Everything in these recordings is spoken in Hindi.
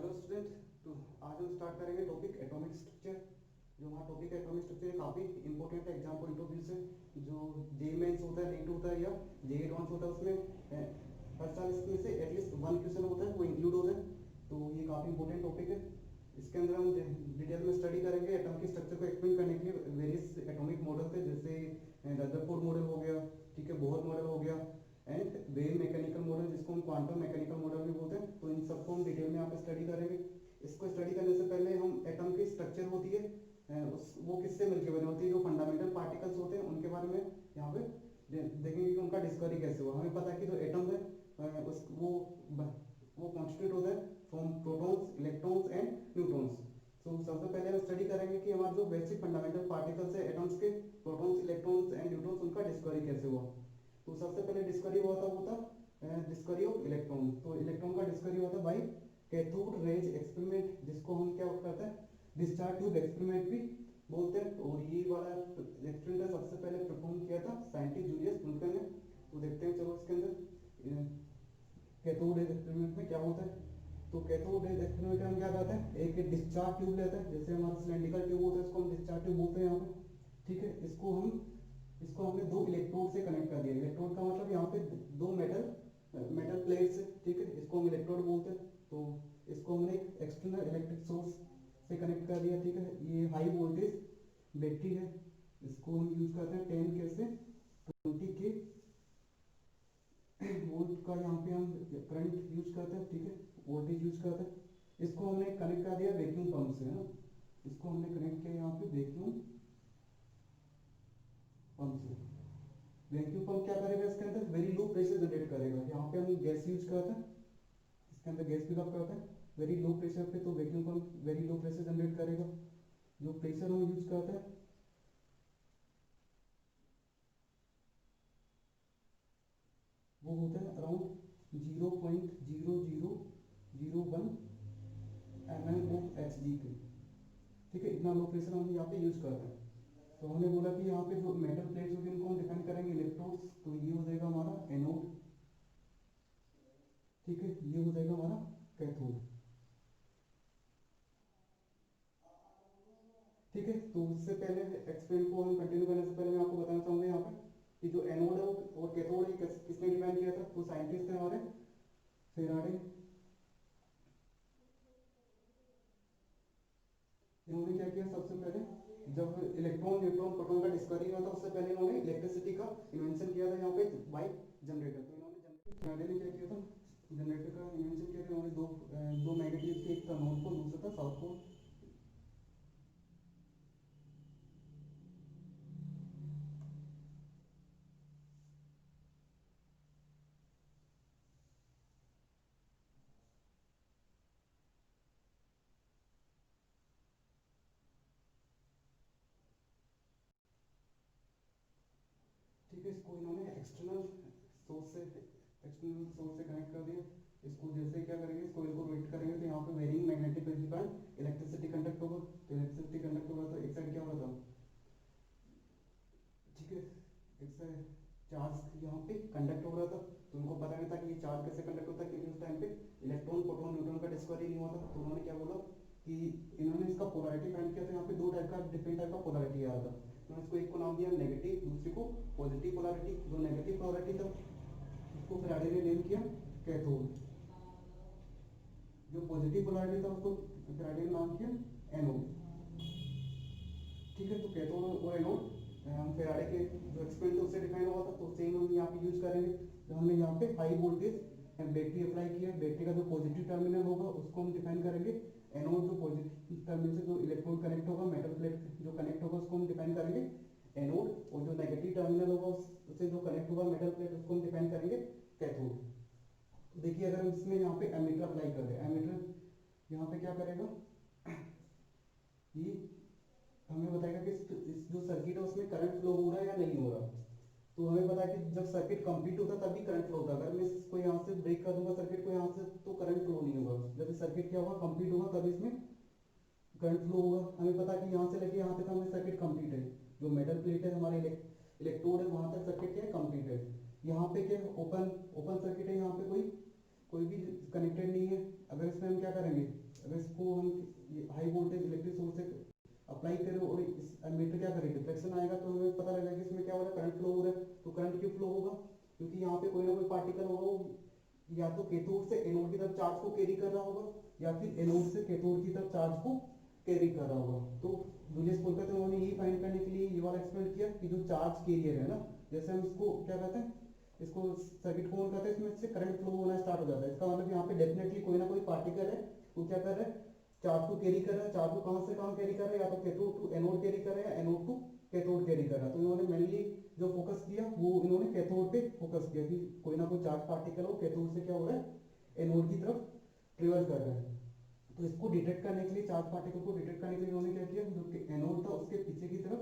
Hello student. तो आज हम स्टार्ट करेंगे टॉपिक एटॉमिक स्ट्रक्चर। जो हमारा टॉपिक है एटॉमिक स्ट्रक्चर काफ़ी इंपॉर्टेंट है एग्जाम पॉइंट ऑफ व्यू से। जो जे मेंस होता है, नीट होता है या जे एडवांस होता है, उसमें हर साल इसमें से एटलीस्ट वन क्वेश्चन होता है, वो इंक्लूड होता है। तो ये काफ़ी इंपॉर्टेंट टॉपिक है। इसके अंदर हम डिटेल में स्टडी करेंगे एटॉम की स्ट्रक्चर को एक्सप्लेन करने के लिए वेरियस एटॉमिक मॉडल्स है, जैसे रदरफोर्ड मॉडल हो गया, ठीक है, बोहर मॉडल हो गया, एंड वेव मैकेनिकल मॉडल जिसको हम क्वांटम मैकेनिकल मॉडल भी बोलते हैं। तो इन सबको हम डिटेल में यहाँ पे स्टडी करेंगे। इसको स्टडी करने से पहले हम एटम की स्ट्रक्चर होती है वो किससे मिलकर बनी होती है, जो फंडामेंटल पार्टिकल्स होते हैं उनके बारे में यहाँ पे देखेंगे कि उनका डिस्कवरी कैसे हुआ। हमें पता है कि जो एटम है उस वो कॉन्स्टिट्यूट होता है from protons, electrons and neutrons. तो सबसे पहले हम स्टडी करेंगे कि हमारे जो बेसिक फंडामेंटल पार्टिकल्स है एटम्स के, प्रोटॉन्स, इलेक्ट्रॉन्स एंड न्यूट्रॉन्स, उनका डिस्कवरी कैसे हुआ। तो सबसे पहले डिस्कवरी हुआ था, वो था डिस्कवरी ऑफ इलेक्ट्रॉन। तो इलेक्ट्रॉन का डिस्कवरी हुआ था बाई कैथोड रेज एक्सपेरिमेंट, जिसको हम क्या करते हैं, डिस्चार्ज ट्यूब एक्सपेरिमेंट भी बोलते हैं। और ये वाला एक्सपेरिमेंट सबसे पहले परफॉर्म किया था साइंटिस्ट जूलियस ब्रुनकर ने। तो देखते हैं चलो इसके अंदर कैथोड रेज एक्सपेरिमेंट में क्या होता है। तो कैथोड रेज एक्सपेरिमेंट में हम क्या करते हैं, एक डिस्चार्ज ट्यूब लेते हैं, जैसे हमारा सिलेंड्रिकल ट्यूब होता है, इसको हम डिस्चार्ज ट्यूब बोलते हैं यहाँ पे, ठीक है। इसको हमने दो इलेक्ट्रोड से कनेक्ट कर दिया। इलेक्ट्रोड का मतलब यहाँ पे दो मेटल प्लेट्स है, ठीक है, इसको हम इलेक्ट्रोड बोलते हैं। तो इसको हमने एक एक्सटर्नल इलेक्ट्रिक सोर्स से कनेक्ट कर दिया, ठीक है। ये हाई वोल्टेज बैटरी है, इसको हम यूज करते हैं 10 के से 20 के वोल्ट का यहाँ पे हम करंट यूज करते हैं, ठीक है, वोल्टेज यूज करते हैं। इसको हमने कनेक्ट कर दिया वैक्यूम पंप से, है ना। इसको हमने कनेक्ट किया यहाँ पे वैक्यूम पंप से। वैक्यूम पंप क्या करेगा, इसके अंदर वेरी लो प्रेशर जनरेट करेगा। यहाँ पे हम गैस यूज करते हैं, इसके अंदर गैस पिकअप करते हैं वेरी लो प्रेशर पे। तो vacuum pump very low pressure generate करेगा। जो प्रेशर हम यूज करते हैं वो होता है around 0.0001 mm of H G के, ठीक है। इतना लो प्रेशर हम यहाँ पे यूज करते हैं। तो हमने बोला कि यहाँ पे जो मेटल प्लेट्स होगी उनको हम डिफाइन करेंगे इलेक्ट्रोड्स। तो ये हो जाएगा हमारा एनोड, ठीक है, ये हो जाएगा हमारा कैथोड, ठीक है। तो उससे पहले एक्सपेरिमेंट को हम कंटिन्यू करने से पहले मैं आपको बताना चाहूंगा यहाँ पे कि जो एनोड है और कैथोड है किसने डिफाइन किया था। तो साइंटिस्ट थे हमारे फेराडे। इन्होंने क्या किया, सबसे पहले जब इलेक्ट्रॉन, न्यूट्रॉन, प्रोटॉन का डिस्कवरी हुआ था, उससे पहले इन्होंने इलेक्ट्रिसिटी का इन्वेंशन किया था यहाँ पे बाई जनरेटर। तो इन्होंने फेराडे ने क्या किया था, जनरेटर का इन्वेंशन किया था। इन्होंने दो मैग्नेटिक थे, एक था नॉर्थ पोल, दूसरा था साउथ पोल। ठीक है, इसको इन्होंने एक्सटर्नल सोर्स से कनेक्ट कर दिया। इसको जैसे क्या करेंगे, इस कोइल को रोटेट करेंगे तो यहाँ पे वेरिंग मैग्नेटिक फील्ड के कारण इलेक्ट्रिसिटी कंडक्ट होगा। तो इलेक्ट्रिसिटी कंडक्ट होगा तो एक साइड क्या होगा, ठीक है, एक साइड चार्ज यहाँ पे कंडक्ट हो रहा था। तो उनको पता नहीं था कि ये चार्ज कैसे कंडक्ट होता है, क्योंकि उस टाइम पे इलेक्ट्रॉन, प्रोटॉन, न्यूट्रॉन का डिस्कवरी नहीं हुआ था। तो उन्होंने क्या बोला कि इन्होंने इसका पोलैरिटी फाइंड किया था। यहाँ पे दो टाइप का, डिफरेंट टाइप का पोलैरिटी आया था। उन्होंने इसको एक को नाम दिया नेगेटिव, दूसरे को पॉजिटिव पोलैरिटी। जो नेगेटिव पोलैरिटी था उसको फेराडे ने नेम किया कैथोड। जो पॉजिटिव पोलैरिटी था उसको फेराडे ने नाम किया एनोड, ठीक है। तो कैथोड और एनोड हम फेराडे के जो एक्सपेरिमेंट उससे डिफाइन हुआ था। तो सेम हम यहाँ पे यूज करेंगे। तो हमने यहाँ पे हाई वोल्टेज बैटरी अप्लाई किया। बैटरी का जो पॉजिटिव टर्मिनल होगा उसको हम डिफाइन करेंगे एनोड। जो पॉजिटिव टर्मिनल से जो इलेक्ट्रोड कनेक्ट होगा, मेटल प्लेट जो कनेक्ट होगा, उसको हम डिफाइन करेंगे एनोड। और जो नेगेटिव टर्मिनल होगा उससे जो कनेक्ट होगा मेटल प्लेट, उसको हम डिफाइन करेंगे कैथोड। तो देखिए, अगर हम इसमें यहाँ पे एमीटर अप्लाई कर दें, एमीटर यहाँ पे क्या करेगा, ये हमें बताएगा कि इस जो सर्किट है उसमें करंट फ्लो हो रहा है या नहीं हो रहा। तो हमें पता है कि जब सर्किट कंप्लीट होता है तभी करंट फ्लो होता है। अगर मैं इसको यहाँ से ब्रेक कर दूंगा सर्किट को यहाँ से, तो करंट फ्लो नहीं होगा। जब सर्किट क्या होगा, कंप्लीट होगा, तभी इसमें करंट फ्लो होगा। हमें पता है कि यहाँ से लेके यहाँ तक हमें सर्किट कंप्लीट है। जो मेटल प्लेट है, हमारे इलेक्ट्रोड है, वहां तक सर्किट क्या है, कंप्लीट है। यहाँ पे क्या ओपन ओपन सर्किट है, यहाँ पे कोई कोई भी कनेक्टेड नहीं है। अगर इसमें हम क्या करेंगे, अगर इसको हम हाई वोल्टेज इलेक्ट्रिक सोर्स से अप्लाई करें और इस एमीटर क्या करें डिफ्लेक्शन आएगा तो हमें पता लगेगा कि इसमें क्या हो रहा है, करंट फ्लो हो रहा है। तो करंट क्यों फ्लो होगा, क्योंकि यहाँ पे कोई ना कोई पार्टिकल होगा वो या तो कैथोड से एनोड की तरफ चार्ज को कैरी कर रहा होगा या फिर एनोड से कैथोड की तरफ चार्ज को कैरी कर रहा होगा। तो जूलियस कोलकाता उन्होंने यही फाइंड करने के लिए ये वाला एक्सपेरिमेंट किया कि जो चार्ज कैरियर है ना, जैसे हम इसको क्या कहते हैं, इसको सर्किट को ऑन करते हैं, इसमें से करंट फ्लो होना स्टार्ट हो जाता है। इसका मतलब यहाँ पे डेफिनेटली कोई ना कोई पार्टिकल है वो क्या कर रहा है, चार्ज को कैरी कर रहा है। चार्ज को कहाँ से कहाँ कैरी कर रहा है, या तो कैथोड टू एनोड कैरी कर रहा है या एनोड टू कैथोड कैरी कर रहा है। तो इन्होंने मेनली जो फोकस किया वो इन्होंने कैथोड पे फोकस किया कि कोई ना कोई चार्ज पार्टिकल हो कैथोड से क्या हो रहा है एनोड की तरफ ट्रेवल कर रहा है। तो इसको डिटेक्ट करने के लिए, चार्ज पार्टिकल को डिटेक्ट करने के लिए इन्होंने क्या किया, जो कि एनोड था उसके पीछे की तरफ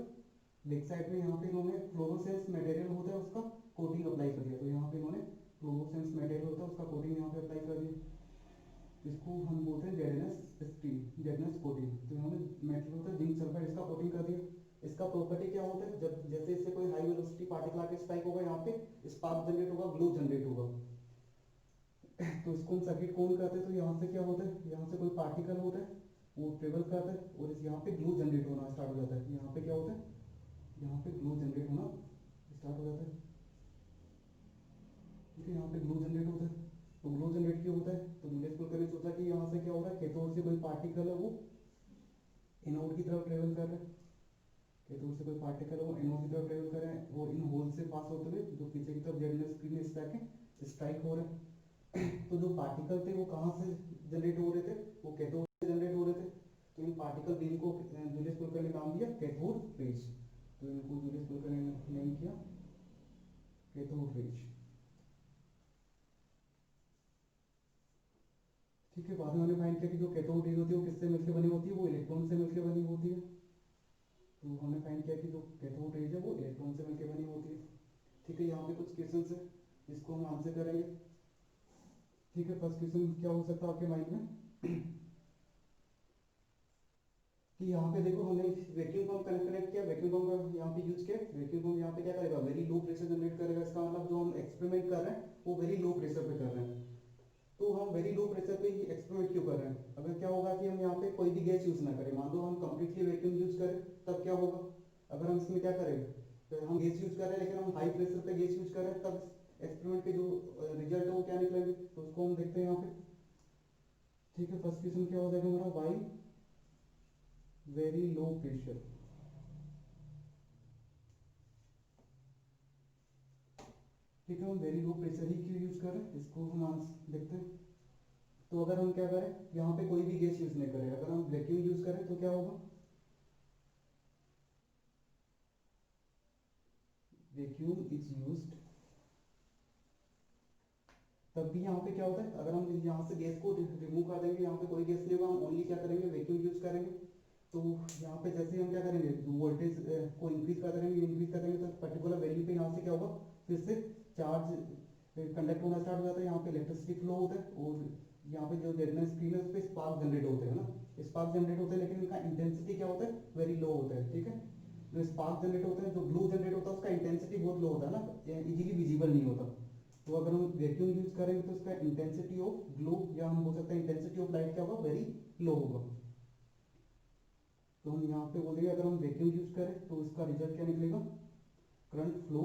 बैक साइड में यहाँ पे इन्होंने फ्लोरोसेंस मटेरियल होता है उसका कोटिंग अप्लाई कर दिया। तो यहाँ पे इन्होंने फ्लोरोसेंस मटेरियल होता है उसका कोटिंग यहाँ पे अप्लाई कर दिया। इसको हम बोलते हैं जेडनेस स्टील, जेडनेस कोटिंग। तो इन्होंने मेटल होता है जिंक सल्फाइड, इसका कोटिंग कर दिया। इसका प्रॉपर्टी क्या होता है, जब जैसे इससे कोई हाई वेलोसिटी पार्टिकल आके स्ट्राइक होगा यहाँ पे स्पार्क जनरेट होगा, ग्लो जनरेट होगा। तो इसको हम सर्किट को ऑन करते हैं तो यहाँ से क्या होता है, यहाँ से कोई पार्टिकल होता है वो ट्रेवल करता है और इस यहाँ पे ग्लो जनरेट होना स्टार्ट हो जाता है। यहाँ पे क्या होता है, यहाँ पे ग्लो जनरेट होना स्टार्ट हो जाता है। ठीक है, यहाँ पे ग्लो जनरेट होता है। तो ग्लो जनरेट क्यों होता है, तो जूलियस कोलकर ने सोचा कि यहाँ से क्या हो रहा है, कैथोड से कोई पार्टिकल है वो एनोड की तरफ ट्रेवल कर रहा है। कैथोड से कोई पार्टिकल है वो एनोड की तरफ ट्रेवल कर रहे हैं और इन होल से पास होते हुए जो पीछे की तरफ जेड स्क्रीन में स्ट्राइक हो रहे हैं। तो जो पार्टिकल थे वो कहाँ से जनरेट हो रहे थे, वो कैथोड से जनरेट हो रहे थे। तो इन पार्टिकल बीम को जूलियस कोलकर ने नाम दिया कैथोड रेज। तो इनको जूलियस कोलकर ने नेम किया कैथोड रेज। ठीक है, बाद में हमने फाइंड किया कि जो कैथोड रेज होती है वो किससे मिलकर बनी होती है, वो इलेक्ट्रॉन से मिलकर बनी होती है। तो हमने फाइंड किया कि जो कैथोड रेज है वो इलेक्ट्रॉन से मिलकर बनी होती है। ठीक है, यहाँ पे कुछ क्वेश्चन है जिसको हम आंसर करेंगे। ठीक है, फर्स्ट क्वेश्चन क्या हो सकता है आपके माइंड में कि यहाँ पे देखो हमने वैक्यूम पंप कनेक्ट किया, वैक्यूम पंप यहाँ पे यूज किया। वैक्यूम पंप यहाँ पे क्या करेगा, वेरी लो प्रेशर जनरेट करेगा। इसका मतलब जो हम एक्सपेरिमेंट कर रहे हैं वो वेरी लो प्रेशर पे कर रहे हैं। तो हम वेरी लो प्रेशर पे ही एक्सपेरिमेंट क्यों कर रहे हैं, अगर क्या होगा कि हम यहाँ पे कोई भी गैस यूज ना करें, मान लो हम कंप्लीटली वैक्यूम यूज करें तब क्या होगा। अगर हम इसमें क्या करेंगे, तो हम गैस यूज कर रहे हैं लेकिन हम हाई प्रेशर पे गैस यूज कर रहे हैं, तब एक्सपेरिमेंट के जो रिजल्ट है वो क्या निकलेंगे, तो उसको हम देखते हैं यहाँ पे। ठीक है, फर्स्ट क्वेश्चन क्या हो जाएगा हमारा, वाई वेरी लो प्रेशर। ठीक है, हम वेरी लो प्रेशर ही क्यों यूज कर रहे हैं, इसको हम आंसर देखते हैं। तो अगर हम क्या करें, यहाँ पे कोई भी गैस यूज नहीं करें, अगर हम वैक्यूम यूज करें तो क्या होगा, वैक्यूम इज यूज्ड, तब भी यहाँ पे क्या होता है, अगर हम यहाँ से गैस को रिमूव कर देंगे, यहाँ पे कोई गैस नहीं होगा, हम ओनली क्या करेंगे वैक्यूम यूज करेंगे। तो यहाँ पे जैसे हम क्या करेंगे, वोल्टेज को इंक्रीज कर देंगे तो पर्टिकुलर वैल्यू पे यहाँ से क्या होगा, फिर से चार्ज कंडक्ट होना स्टार्ट हो जाता है, यहाँ पे इलेक्ट्रिसिटी फ्लो होता है और यहाँ पे जो डेडनेस स्क्रीन है उस पर स्पार्क जनरेट होते हैं ना, स्पार्क जनरेट होते हैं लेकिन इनका इंटेंसिटी क्या होता है, वेरी लो होता है। ठीक है, जो स्पार्क जनरेट होता है, जो ग्लो जनरेट होता है उसका इंटेंसिटी बहुत लो होता है ना, इजीली विजिबल नहीं होता। तो अगर हम वैक्यूम यूज करेंगे तो इसका इंटेंसिटी ऑफ ग्लो, या हम बोल सकते हैं इंटेंसिटी ऑफ लाइट क्या होगा, वेरी लो होगा। तो हम यहाँ पे बोलेंगे अगर हम वैक्यूम यूज करें तो इसका रिजल्ट क्या निकलेगा, current flow,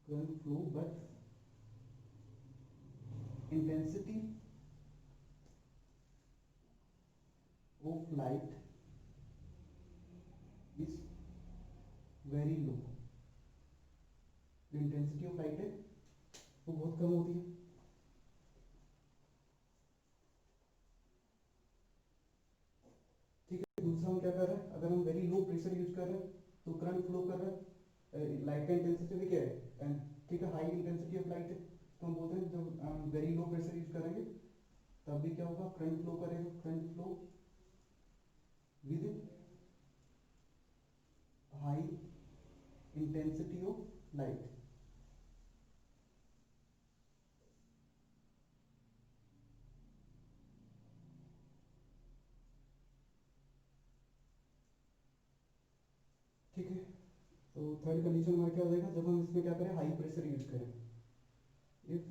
but intensity of light is very low. जो इंटेंसिटी ऑफ लाइट है वो बहुत कम होती है। ठीक है, दूसरा हम क्या कर रहे हैं, अगर हम वेरी लो प्रेशर यूज कर रहे हैं तो करंट फ्लो कर रहा है, लाइट का इंटेंसिटी भी क्या है, एंड ठीक है हाई इंटेंसिटी ऑफ लाइट है, तो हम बोलते हैं जब वेरी लो प्रेशर यूज करेंगे तब भी क्या होगा, करंट फ्लो करेगा, current flow with high intensity of light. ठीक है, तो थर्ड कंडीशन हमारा क्या हो जाएगा, जब हम इसमें क्या करें, हाई प्रेशर यूज करें। If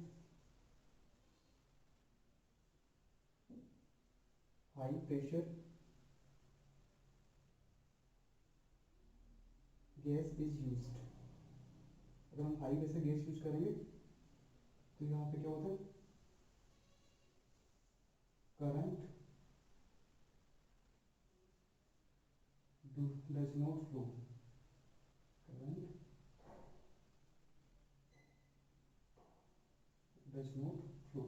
high pressure gas is used, अगर हम हाई प्रेशर गैस यूज करेंगे तो यहाँ पे क्या होता है, current does not flow, current does not flow.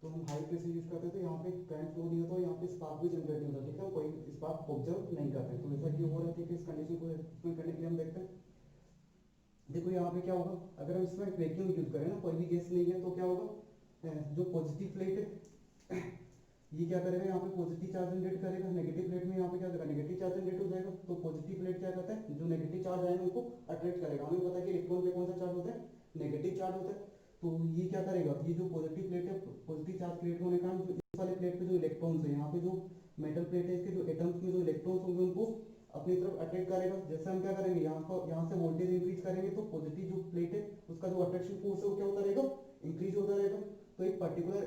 तो हम हाई प्रेशर यूज करते हैं तो यहाँ पे करंट फ्लो नहीं होता, यहाँ पे स्पार्क भी जनरेट नहीं होता, ठीक है, कोई स्पार्क ऑब्जर्व नहीं करते। तो ऐसा क्यों हो रहा है, ठीक है, इस कंडीशन को एक्सप्लेन करने के लिए हम देखते हैं। देखो यहाँ पे क्या होगा, अगर हम इसमें वैक्यूम यूज करें ना, कोई भी गैस नहीं है, तो क्या होगा, जो पॉजिटिव प्लेट है ये क्या करेगा, यहाँ पे पॉजिटिव चार्ज जनरेट करेगा, नेगेटिव प्लेट में यहाँ पे क्या करेगा, नेगेटिव चार्ज जनरेट हो जाएगा। तो पॉजिटिव प्लेट क्या करता है, जो नेगेटिव चार्ज आए उनको अट्रैक्ट करेगा। हमें पता है कि इलेक्ट्रॉन पे कौन सा चार्ज होता है, नेगेटिव चार्ज होता है। तो ये क्या करेगा, ये जो पॉजिटिव प्लेट है, पॉजिटिव चार्ज क्रिएट होने के कारण जो इस वाले प्लेट पे जो इलेक्ट्रॉन्स है, यहाँ पे जो मेटल प्लेट है, इसके जो एटम्स में जो इलेक्ट्रॉन्स होंगे उनको अपनी तरफ अट्रैक्ट करेगा। जैसे हम क्या करेंगे, यहाँ से वोल्टेज इंक्रीज करेंगे तो पॉजिटिव जो प्लेट है उसका जो अट्रैक्शन फोर्स है वो क्या होता रहेगा, इंक्रीज होता रहेगा। तो एक पर्टिकुलर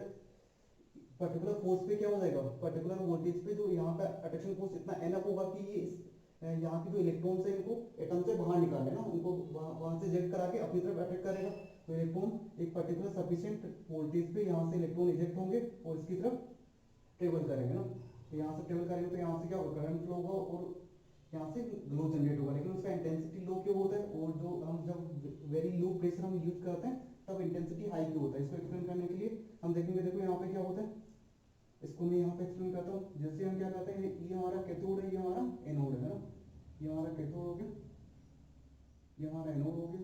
फोर्स पे क्या हो जाएगा, पर्टिकुलर वोल्टेज पे जो यहाँ पे अट्रैक्शन फोर्स इतना एनफ होगा कि ये यहाँ की जो इलेक्ट्रॉन्स है इनको एटम से बाहर निकाले ना, उनको वहां से जेट करा के अपनी तरफ अट्रैक्ट करेगा। तो इलेक्ट्रॉन एक पर्टिकुलर सफिशिएंट वोल्टेज पे यहाँ से इलेक्ट्रॉन इजेक्ट होंगे और इसकी तरफ ट्रेवल करेंगे ना। तो यहाँ से ट्रेवल करेंगे तो यहाँ से क्या होगा, करंट फ्लो होगा और यहाँ से ग्लो जनरेट होगा, लेकिन उसका इंटेंसिटी लो क्यों होता है, और जो हम जब वेरी लो प्रेशर हम यूज करते हैं तब इंटेंसिटी हाई क्यों होता है। इसको एक्सप्लेन करने के लिए हम देखेंगे, देखो यहाँ पे क्या होता है, इसको मैं यहाँ पे एक्सप्लेन करता हूँ। जैसे हम क्या करते हैं, ये हमारा कैथोड है, ये हमारा एनोड है ना, ये हमारा कैथोड हो गया, ये हमारा एनोड हो गया।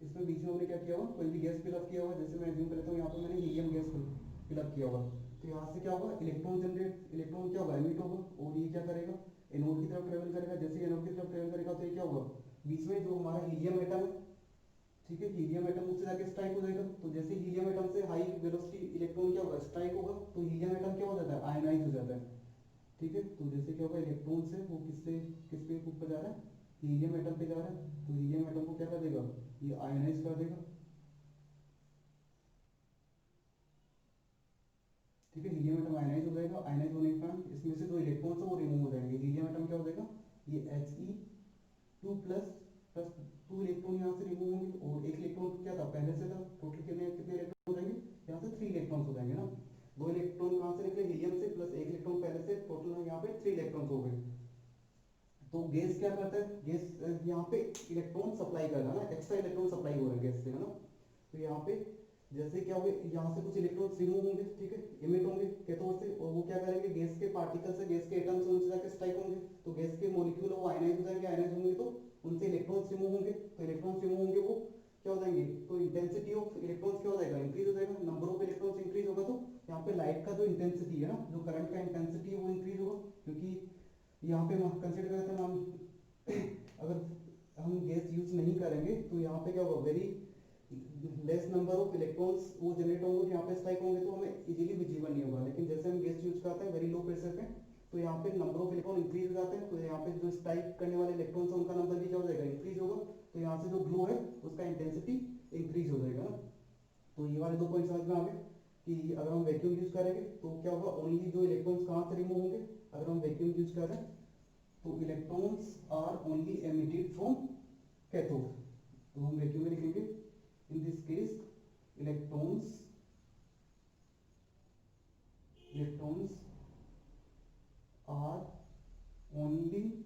इसमें बीच में हमने क्या किया हुआ, कोई भी गैस फिलअप किया हुआ, जैसे मैं एज्यूम करता हूँ यहाँ पे मैंने हीलियम गैस फिलअप किया हुआ। तो यहाँ से क्या होगा, इलेक्ट्रॉन क्या होगा, एमिट होगा, और ये क्या करेगा, एनोड की तरफ ट्रेवल करेगा। जैसे एनोड की तरफ ट्रेवल करेगा तो ये क्या होगा, बीच में जो हमारा हीलियम एटम है, ठीक है, हीलियम एटम उससे जाके स्ट्राइक हो जाएगा। तो जैसे हीलियम एटम से हाई वेलोसिटी इलेक्ट्रॉन क्या होगा, स्ट्राइक होगा, तो हीलियम एटम क्या हो जाता है, आयनाइज हो जाता है, ठीक है। तो जैसे क्या होगा, इलेक्ट्रॉन से वो किस पे ऊपर जा रहा है, हीलियम एटम पे जा रहा है, तो हीलियम एटम को क्या कर देगा, ये आयनाइज कर देगा, ठीक है। हीलियम एटम आयनाइज हो जाएगा, आयनाइज होने के कारण इसमें से जो इलेक्ट्रॉन्स है वो रिमूव हो जाएंगे। हीलियम एटम क्या हो जाएगा, ये He2 प्लस प्लस 2 इलेक्ट्रॉन यहाँ से रिमूव होंगे, और एक इलेक्ट्रॉन क्या था पहले से था, टोटल कितने कितने इलेक्ट्रॉन हो जाएंगे, यहाँ से 3 इलेक्ट्रॉन हो जाएंगे ना। 2 इलेक्ट्रॉन कहाँ से निकले, हीलियम से, प्लस एक इलेक्ट्रॉन पहले से, टोटल यहाँ पे 3 इलेक्ट्रॉन हो गए। तो गैस क्या करता है, गैस यहाँ पे इलेक्ट्रॉन सप्लाई कर रहा है ना, एक्स्ट्रा इलेक्ट्रॉन सप्लाई हो रहा है गैस से, है ना। तो यहाँ पे जैसे क्या होगा, यहाँ से कुछ इलेक्ट्रॉन्स रिमूव होंगे, ठीक है, इमिट होंगे कैथोड से, और वो क्या करेंगे, गैस के पार्टिकल से, गैस के एटम्स से उनसे जाके स्ट्राइक होंगे। तो गैस के मॉलिक्यूल वो आयनाइज हो जाएंगे, आयनाइज होंगे तो उनसे इलेक्ट्रॉन्स रिमूव होंगे, तो इलेक्ट्रॉन्स रिमूव होंगे वो क्या हो जाएंगे, तो इंटेंसिटी ऑफ इलेक्ट्रॉन्स क्या हो जाएगा, इंक्रीज हो जाएगा, नंबर ऑफ इलेक्ट्रॉन्स इंक्रीज होगा। तो यहाँ पे लाइट का जो इंटेंसिटी है ना, जो करंट का इंटेंसिटी है वो इंक्रीज होगा, क्योंकि यहाँ पे कंसिडर करते हैं हम अगर हम गैस यूज नहीं करेंगे तो यहाँ पे क्या होगा, very less number of electrons वो जनरेट होंगे, यहाँ पे स्ट्राइक होंगे, तो हमें इजीली विजिबल नहीं होगा। लेकिन जैसे हम गैस यूज करते हैं वेरी लो प्रेशर पे, तो यहाँ पे नंबर ऑफ इलेक्ट्रॉन इंक्रीज हो जाते हैं, तो यहाँ पे जो स्ट्राइक करने वाले इलेक्ट्रॉन्स है उनका नंबर भी क्या हो जाएगा, इंक्रीज होगा। तो यहाँ से जो ग्लो है उसका इंटेंसिटी इंक्रीज हो जाएगा ना। तो ये वाले 2 पॉइंट समझ में आ गए कि अगर हम वैक्यूम यूज करेंगे तो क्या होगा, ओनली जो इलेक्ट्रॉन्स कहाँ से रिमूव होंगे, अगर हम वैक्यूम यूज कर रहे हैं तो electrons are only emitted from cathode. तो हम वैक्यूम में लिखेंगे, in this case electrons are only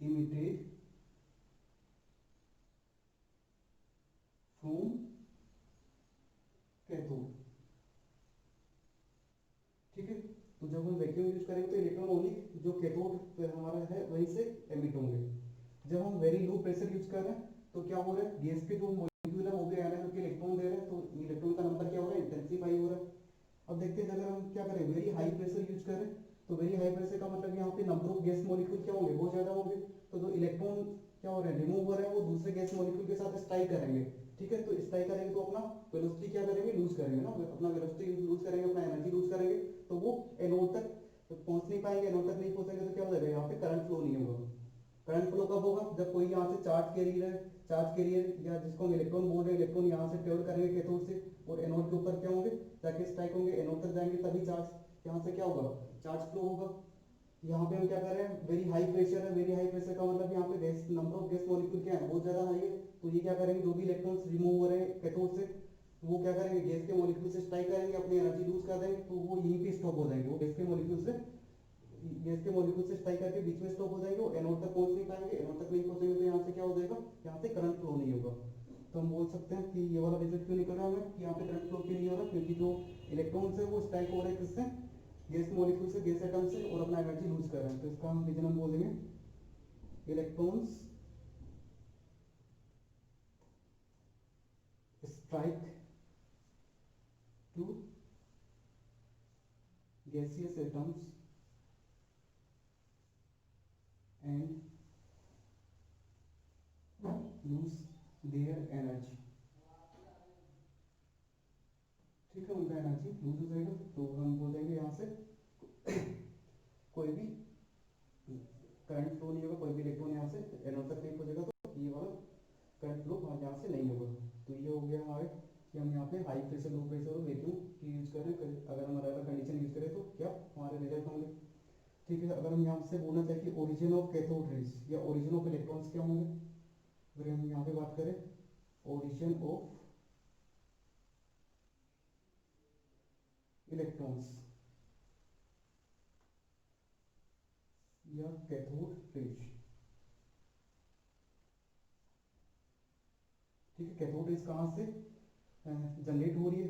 emitted from cathode, ठीक है। तो जब हम वैक्यूम यूज करेंगे तो इलेक्ट्रॉन ओनली जो कैथोड हमारा है वहीं से एमिट होंगे। जब हम वेरी लो प्रेशर यूज कर रहे हैं तो क्या हो रहा है, गैस के जो मॉलिक्यूल है वो भी आयन होकर इलेक्ट्रॉन दे रहे हैं, तो इलेक्ट्रॉन का नंबर क्या हो रहा है, इंटेंसिफाई हो रहा है। अब देखते हैं अगर हम क्या करें, वेरी हाई प्रेशर यूज करें, तो वेरी हाई प्रेशर का मतलब यहाँ पे नंबर ऑफ गैस मॉलिक्यूल क्या होंगे, बहुत ज्यादा होंगे। तो जो इलेक्ट्रॉन क्या हो रहे हैं, रिमूव हो रहे हैं, वो दूसरे गैस मॉलिक्यूल के साथ स्ट्राइक करेंगे, ठीक है। तो स्ट्राइक करेंगे तो अपना वेलोसिटी क्या करेंगे, लूज करेंगे ना, अपना वेलोसिटी लूज करेंगे, अपना एनर्जी लूज करेंगे, तो वो एनोड तक पहुंच नहीं पाएंगे। एनोड तक नहीं पहुंचेंगे तो क्या हो जाएगा, यहाँ पे करंट फ्लो नहीं होगा। करंट फ्लो कब होगा, जब कोई यहाँ से चार्ज कैरियर या जिसको हम इलेक्ट्रॉन बोल रहे हैं, इलेक्ट्रॉन यहाँ से ट्रेवल करेंगे कैथोड से और एनोड के ऊपर क्या होंगे, जाके स्ट्राइक होंगे, एनोड तक जाएंगे, तभी चार्ज यहाँ से क्या होगा, चार्ज फ्लो होगा। यहाँ पे हम क्या कर रहे हैं, वेरी हाई प्रेशर है, वेरी हाई प्रेशर का मतलब यहाँ पे gas, number of gas molecule क्या है, बहुत ज़्यादा हाई है। तो ये क्या करेंगे, जो भी इलेक्ट्रॉन्स रिमूव हो रहे हैं कैथोड से, वो क्या करेंगे, गैस के मॉलिक्यूल से स्ट्राइक करेंगे, अपनी एनर्जी लूज कर देंगे, तो वो यहीं पे स्टॉप हो जाएंगे, वो गैस के मॉलिक्यूल से स्ट्राइक करके बीच में स्टॉप हो जाएंगे, वो एनोड तक पहुंच नहीं पाएंगे, एनोड तक नहीं पहुंचेंगे तो यहाँ से क्या हो जाएगा, यहाँ से करंट फ्लो नहीं होगा। तो हम बोल सकते हैं कि ये वाला रिजल्ट क्यों निकल रहा है हमें, कि यहाँ पे करंट फ्लो क्यों नहीं हो रहा, क्योंकि जो इलेक्ट्रॉन्स है वो स्ट्राइक हो रहे हैं किससे, गैस मॉलिक्यूल से, गैस एटम से, और अपना एनर्जी लूज कर रहे हैं। तो इसका हम रीजन हम बोल देंगे electrons strike to gaseous atoms and lose their energy। ठीक है, उनका एनर्जी लूज हो जाएगा। तो हम बोल देंगे यहाँ से कोई भी करंट फ्लो नहीं होगा, कोई भी इलेक्ट्रॉन यहाँ से एनोड तक नहीं पहुंचेगा, तो ये वाला करंट फ्लो यहाँ से नहीं होगा। तो ये हो गया हमारे कि हम यहाँ पे हाई प्रेशर, लो प्रेशर और वैक्यूम की यूज करें, अगर हम अलग अलग कंडीशन यूज करें तो क्या हमारे रिजल्ट होंगे। ठीक है, अगर हम यहाँ से बोलना चाहें कि ओरिजिन ऑफ कैथोड रेज या ओरिजिन ऑफ इलेक्ट्रॉन्स क्या होंगे, अगर हम यहाँ पे बात करें ओरिजिन ऑफ इलेक्ट्रॉन्स या कैथोड रेज। ठीक है, कैथोड रेज कहाँ से जनरेट हो रही है,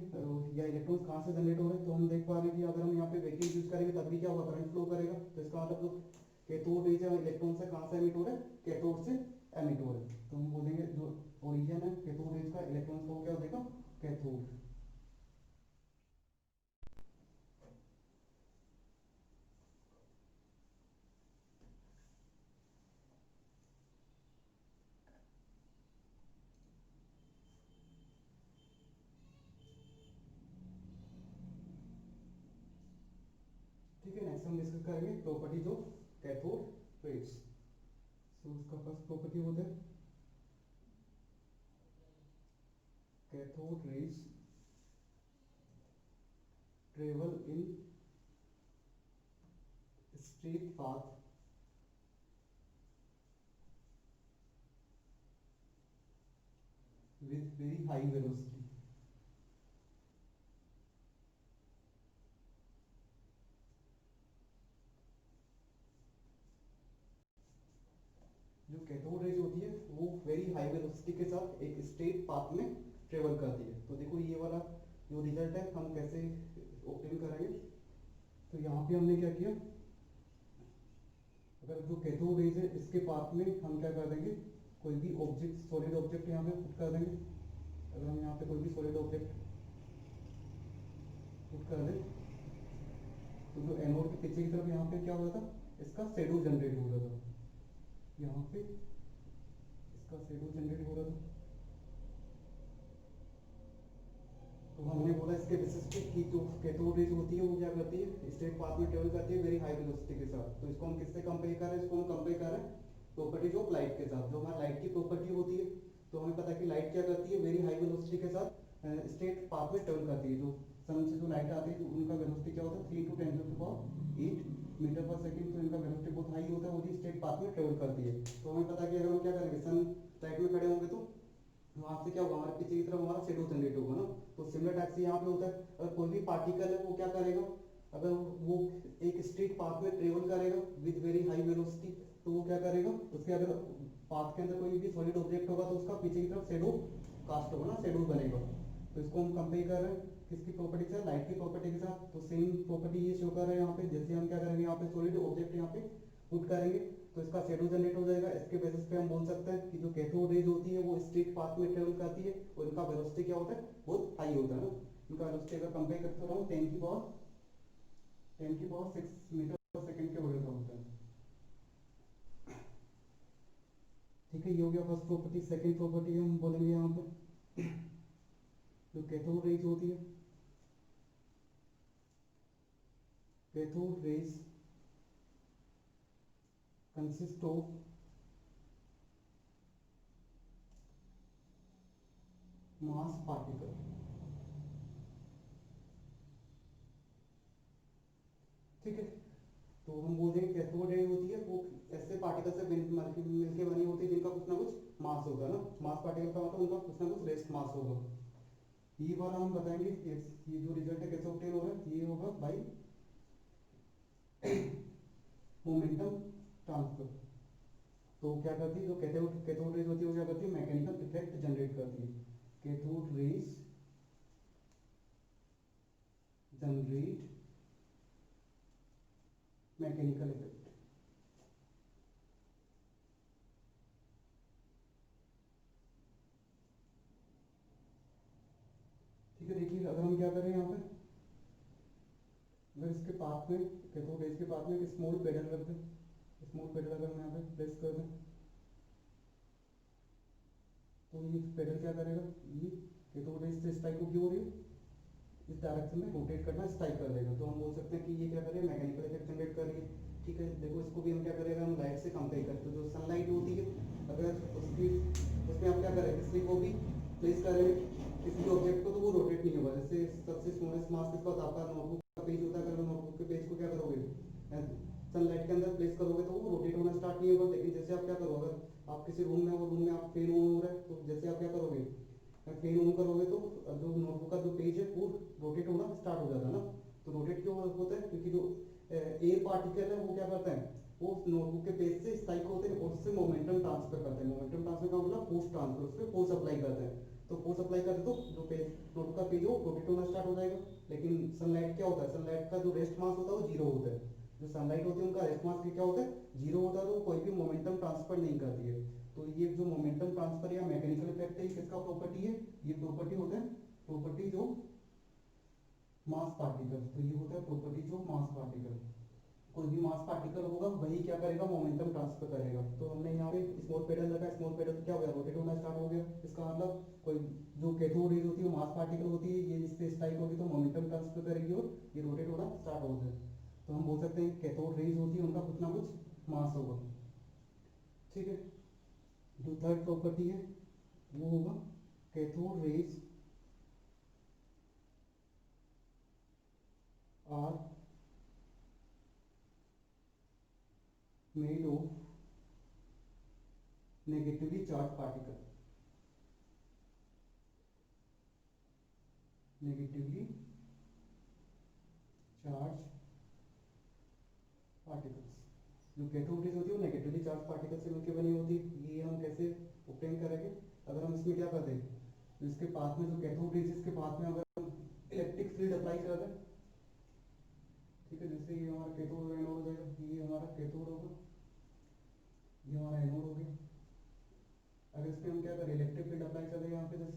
या इलेक्ट्रॉन्स कहाँ से जनरेट हो रहे हैं, तो हम देख पा रहे हैं कि अगर हम यहाँ पे वैक्यूम यूज करेंगे तब भी क्या होगा, करंट फ्लो करेगा। तो इसका मतलब जो कैथोड रेज है इलेक्ट्रॉन से कहाँ से एमिट हो रहा है, कैथोड से एमिट हो रहा है। तो हम बोलेंगे जो ओरिजिन है कैथोड रेज का, इलेक्ट्रॉन्स को क्या देगा, कैथोड। ठीक है, नेक्स्ट हम डिस्कस करेंगे प्रॉपर्टीज ऑफ कैथोड रेज। सो उसका फर्स्ट प्रॉपर्टी होता है cathode rays travel in straight path with very high velocity। जो कैथोड रेज होती है वो वेरी हाई वेलोसिटी के साथ एक स्ट्रेट पाथ में ट्रेवल करती है। तो देखो ये वाला जो रिजल्ट है हम कैसे ऑब्टेन करेंगे। तो यहाँ पे हमने क्या किया, अगर जो कैथोड रेज है इसके पाथ में हम क्या कर देंगे, कोई भी ऑब्जेक्ट, सॉलिड ऑब्जेक्ट यहाँ पे पुट कर देंगे। अगर हम यहाँ पे कोई भी सॉलिड ऑब्जेक्ट पुट कर दें तो जो एनोड के पीछे की तरफ यहाँ पे क्या हो रहा था, इसका शेडो जनरेट हो रहा था, यहाँ पे इसका शेडो जनरेट हो रहा था। तो हमने बोला इसके बेसिस पे कि जो कैथोड रेज होती है वो क्या करती है, स्ट्रेट पाथ में ट्रेवल करती है वेरी हाई वेलोसिटी के साथ। तो इसको हम किससे कंपेयर कर रहे हैं, इसको हम कंपेयर कर रहे हैं प्रॉपर्टीज ऑफ लाइट के साथ। जो हमारी लाइट की प्रॉपर्टी होती है, तो हमें पता है कि लाइट क्या करती है, वेरी हाई वेलोसिटी के साथ स्ट्रेट पाथ में ट्रेवल करती है। जो सन से जो लाइट आती है तो उनका वेलोसिटी क्या होता है, 3 × 10⁸ मीटर पर सेकंड। तो इनका वेलोसिटी बहुत हाई होता है, वो भी स्ट्रेट पाथ में ट्रेवल करती है। तो हमें पता है कि अगर हम क्या करेंगे, सन लाइट में खड़े होंगे तो वहां से क्या होगा, हमारे पीछे की तरफ हमारा शेडो जनरेट होगा ना। तो सिमिलर टाइप से यहाँ पे होता है, अगर कोई भी पार्टिकल है वो क्या करेगा, अगर वो एक स्ट्रेट पाथ में ट्रेवल करेगा विद वेरी हाई वेलोसिटी, तो वो क्या करेगा, उसके अगर पाथ के अंदर कोई भी सॉलिड ऑब्जेक्ट होगा तो उसका पीछे की तरफ शेडो कास्ट होगा ना, शेडो बनेगा। तो इसको हम कंपेयर कर रहे हैं किसकी प्रॉपर्टी से, लाइट की प्रॉपर्टी के साथ। तो सेम प्रॉपर्टी ये शो कर रहा है यहाँ पे। जैसे हम क्या करेंगे, यहाँ पे सॉलिड ऑब्जेक्ट यहाँ पे पुट करेंगे तो इसका शेडो जनरेट हो जाएगा। इसके बेसिस पे हम बोल सकते हैं कि जो कैथोड रेज होती है वो स्ट्रेट पाथ में ट्रेवल करती है और इनका वेलोसिटी क्या होता है, बहुत हाई होता है ना। इनका वेलोसिटी अगर कंपेयर करते रहो 10⁻6 मीटर पर सेकंड के ऑर्डर का होता है। ठीक है, ये हो गया फर्स्ट प्रॉपर्टी। सेकंड प्रॉपर्टी हम बोलेंगे यहाँ पे जो कैथोड रेज होती है, cathode rays consist of mass particle. ठीक है। तो हम बोल देंगे कैथोड रे होती है वो ऐसे पार्टिकल से मिलके बनी होती है जिनका कुछ ना कुछ मास होगा ना, मास पार्टिकल का मतलब उनका कुछ ना कुछ रेस्ट मास होगा। ये वाला हम बताएंगे ये जो रिजल्ट है कैसे ऑब्टेन हो रहा है, ये होगा बाई मोमेंटम ट्रांसफर। तो क्या करती है जो कैथोड कैथोड रेज होती है वो क्या करती है मैकेनिकल इफेक्ट जनरेट करती है। Cathode rays generate mechanical effect. ठीक है, देखिए अगर हम क्या करें यहाँ पे, अगर इसके पास में कैथोड रेज के पास में एक स्मॉल पेडल रख दें, स्मॉल पेडल अगर हम यहाँ पे प्लेस कर दें तो ये पेडल क्या करेगा, ये कैथोड रेज से स्ट्राइक होगी हो रही है इस डायरेक्शन में रोटेट करना स्टार्ट कर देगा। तो हम बोल सकते हैं कि ये क्या कर रही है मैकेनिकल इफेक्ट जनरेट कर रही है। ठीक है, देखो इसको भी हम क्या करेंगे हम लाइट से कंपेयर करें तो जो सनलाइट होती है अगर उसकी उसमें हम क्या करेंगे किसी को भी प्लेस करें किसी भी ऑब्जेक्ट को तो वो रोटेट नहीं होगा। जैसे सबसे स्मॉलेस्ट मास के साथ आपका नोटबुक का पेज होता है, अगर नोटबुक के पेज को क्या करोगे सनलाइट के अंदर प्लेस करोगे तो वो रोटेट होना स्टार्ट नहीं होगा। लेकिन जैसे आप क्या करोगे अगर आप किसी रूम में हो, रूम में आप फैन ऑन हो रहा है तो जैसे आप क्या करोगे फैन ऑन करोगे तो जो नोटबुक का जो पेज है वो रोटेट होना स्टार्ट हो जाता है ना। तो रोटेट क्यों होता है क्योंकि जो एयर पार्टिकल है वो क्या करता है वो नोटबुक के पेज से स्ट्राइक होते हैं और उससे मोमेंटम ट्रांसफर करते हैं। मोमेंटम ट्रांसफर का मतलब फोर्स ट्रांसफर, उस पर फोर्स अप्लाई करते हैं। तो फोर्स अप्लाई करते तो जो पेज नोटबुक का पेज हो रोटेट होना स्टार्ट हो जाएगा। लेकिन सनलाइट क्या होता है, सनलाइट का जो रेस्ट मास होता है वो जीरो होता है। जो सनलाइट होती है उनका रेस्ट मास क्या होता है जीरो होता है, तो कोई भी मोमेंटम ट्रांसफर नहीं करती है। तो ये जो मोमेंटम ट्रांसफर या मैकेनिकल इफेक्ट है ये किसका प्रॉपर्टी है, ये प्रॉपर्टी होता है प्रॉपर्टी जो मास पार्टिकल। तो ये होता है प्रॉपर्टी जो मास पार्टिकल, कोई भी मास पार्टिकल होगा वही क्या करेगा मोमेंटम ट्रांसफर करेगा। तो हमने यहाँ पे स्मॉल पेडल रखा, स्मॉल पेडल क्या हो गया रोटेट होना स्टार्ट हो गया। इसका मतलब कोई जो कैथोड रेज होती है वो मास पार्टिकल होती है, ये इस पे स्ट्राइक होगी तो मोमेंटम ट्रांसफर करेगी और ये रोटेट होना स्टार्ट हो जाए। तो हम बोल सकते हैं कैथोड रेज होती है उनका कुछ ना कुछ मास होगा। ठीक है, जो थर्ड प्रॉपर्टी है वो होगा cathode rays are made of negatively charge particle, negatively charge particles. जो कैथोड रेज होती है वो नेगेटिवली चार्ज पार्टिकल से मिलकर बनी होती है। ये हम कैसे ऑब्टेन करेंगे, अगर हम इसमें क्या करते हैं तो इसके पास में जो कैथोड रेज इसके पास में अगर हम इलेक्ट्रिक फील्ड अप्लाई कर दें, ठीक है, जैसे ये हमारा कैथोड एनोड हो जाएगा, ये हमारा कैथोड होगा, ये हमारा एनोड हो गया। अगर इसमें हम क्या करें इलेक्ट्रिक फील्ड अप्लाई कर दें यहाँ पे, जैसे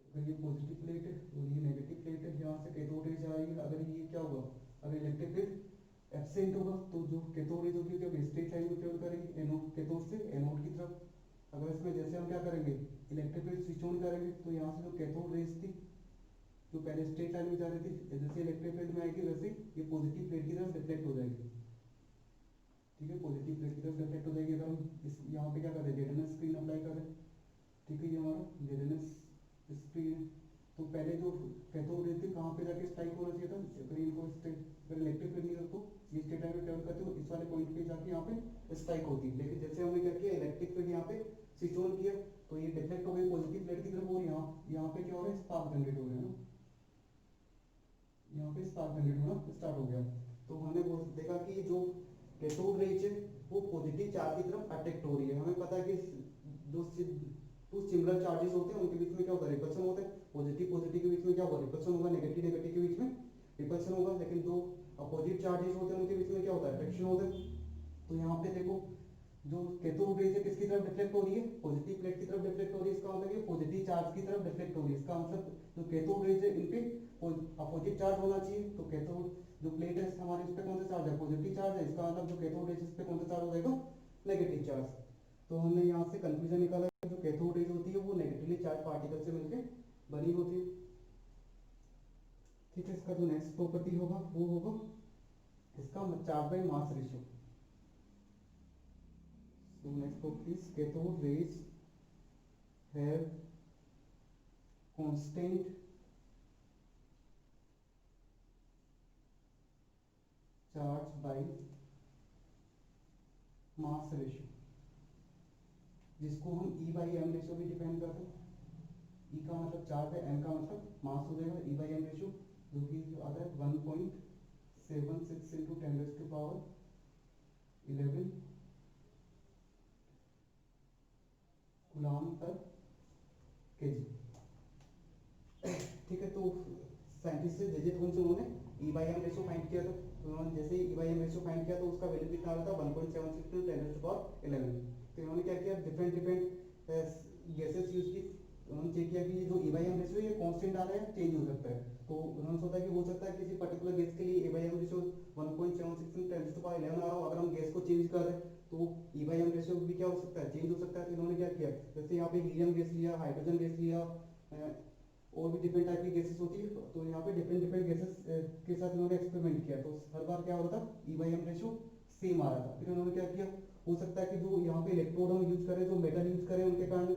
अगर ये पॉजिटिव प्लेट है और ये नेगेटिव प्लेट है, यहाँ से कैथोड रेज आ रही है, अगर ये क्या होगा अगर इलेक्ट्रिक फील्ड एब्सेंट होगा तो जो कैथोड रेज होगी क्या स्ट्रेट लाइन में ट्रेवल करेगी एनोड कैथोड से एनोड की तरफ। अगर इसमें जैसे हम क्या करेंगे इलेक्ट्रिक फील्ड स्विच ऑन करेंगे तो यहाँ से जो कैथोड रेज थी जो पहले स्ट्रेट लाइन में जा रही थी जैसे इलेक्ट्रिक फील्ड में आएगी वैसे ये पॉजिटिव प्लेट की तरफ रिफ्लेक्ट हो जाएगी। ठीक है, पॉजिटिव प्लेट की तरफ रिफ्लेक्ट हो जाएगी। अगर हम इस यहाँ पे क्या करें जेडएनएस स्क्रीन अप्लाई करें, ठीक है, ये हमारा जेडएनएस स्क्रीन। तो पहले जो कैथोड रेज थी कहाँ पे जाके स्ट्राइक होना चाहिए था, अगर इनको अगर इलेक्ट्रिक फील्ड नहीं तो ये स्ट्रेट लाइन में ट्रेवल करते हो इस वाले पॉइंट पे जाके यहाँ पे स्ट्राइक होती। लेकिन जैसे हमने क्या किया इलेक्ट्रिक फील्ड यहाँ पे स्विच ऑन किया तो ये डिफ्लेक्ट हो गई पॉजिटिव प्लेट की तरफ और यहाँ पे क्या हो रहा है स्पार्क जनरेट हो रहा है ना, यहाँ पे स्पार्क जनरेट होना स्टार्ट हो गया। तो हमने वो देखा कि जो कैथोड रेज है वो पॉजिटिव चार्ज की तरफ अट्रैक्ट हो रही है। हमें पता है कि जो टू सिमिलर चार्जेस होते हैं उनके बीच में क्या होता है रिपल्सन होता है। पॉजिटिव पॉजिटिव के बीच में क्या होगा रिपल्सन होगा, नेगेटिव नेगेटिव के बीच में रिपल्सन होगा। लेकिन जो अपोजिट चार्जेस होते हैं उनके बीच में क्या होता है अट्रैक्शन होता है। तो यहाँ पे देखो जो कैथोड रेज है किसकी तरफ डिफ्लेक्ट हो रही है पॉजिटिव प्लेट की तरफ डिफ्लेक्ट हो रही है। इसका मतलब ये पॉजिटिव चार्ज की तरफ डिफ्लेक्ट हो रही है। इसका मतलब जो कैथोड रेज है इन पे अपोजिट चार्ज होना चाहिए। तो कैथोड जो प्लेट है हमारे इस पे कौन सा चार्ज है पॉजिटिव चार्ज है, इसका मतलब जो कैथोड रेज इस पे कौन सा चार्ज हो जाएगा नेगेटिव चार्ज। तो हमने यहाँ से कंक्लूजन निकाला कि जो कैथोड रेज होती है वो नेगेटिवली चार्ज पार्टिकल से मिलकर बनी होती है। ठीक है, इसका जो नेक्स्ट प्रॉपर्टी होगा वो होगा इसका charge by mass ratio. So next property is cathode rays have constant charge by mass ratio, जिसको हम ई बाई एम रेशियो भी डिफाइन करते हैं। ई का मतलब चार्ज है, एम का मतलब मास हो जाएगा, ई बाई एम रेशियो जो कि आता है 1.76 इंटू 10⁻11 कूलम पर केजी। ठीक है, तो साइंटिस्ट से जे थॉमसन उन्होंने ई बाई एम रेशियो फाइंड किया था। तो उन्होंने जैसे ई बाई एम रेशियो फाइंड किया तो उसका वैल्यू कितना आ रहा था 1.76 टू 10⁻11। तो इन्होंने क्या किया, डिफरेंट डिफरेंट गैसेस यूज की। उन्होंने चेक किया कि ये जो ई बाई एम रेशियो ये कांस्टेंट आ रहा है, चेंज हो सकता है। तो उन्होंने सोचा कि हो सकता है किसी पर्टिकुलर गैस के लिए ई बाई एम रेशियो 1.76 टू 10⁻11 आ रहा हो। अगर हम गैस को चेंज कर रहे हैं तो ई बाई एम रेशियो भी क्या हो सकता है, चेंज हो सकता है। तो इन्होंने क्या किया, जैसे यहाँ पे हीलियम गैस लिया, हाइड्रोजन गैस लिया, और भी डिफरेंट टाइप की गैसेस होती है। तो यहाँ पे डिफरेंट डिफरेंट गैसेस के साथ इन्होंने एक्सपेरिमेंट किया। तो हर बार क्या हो रहा था, ई बाई एम रेशियो सेम आ रहा था। फिर उन्होंने क्या किया, हो सकता है कि जो यहाँ पे इलेक्ट्रोड हम यूज करें, जो मेटल यूज करें, उनके कारण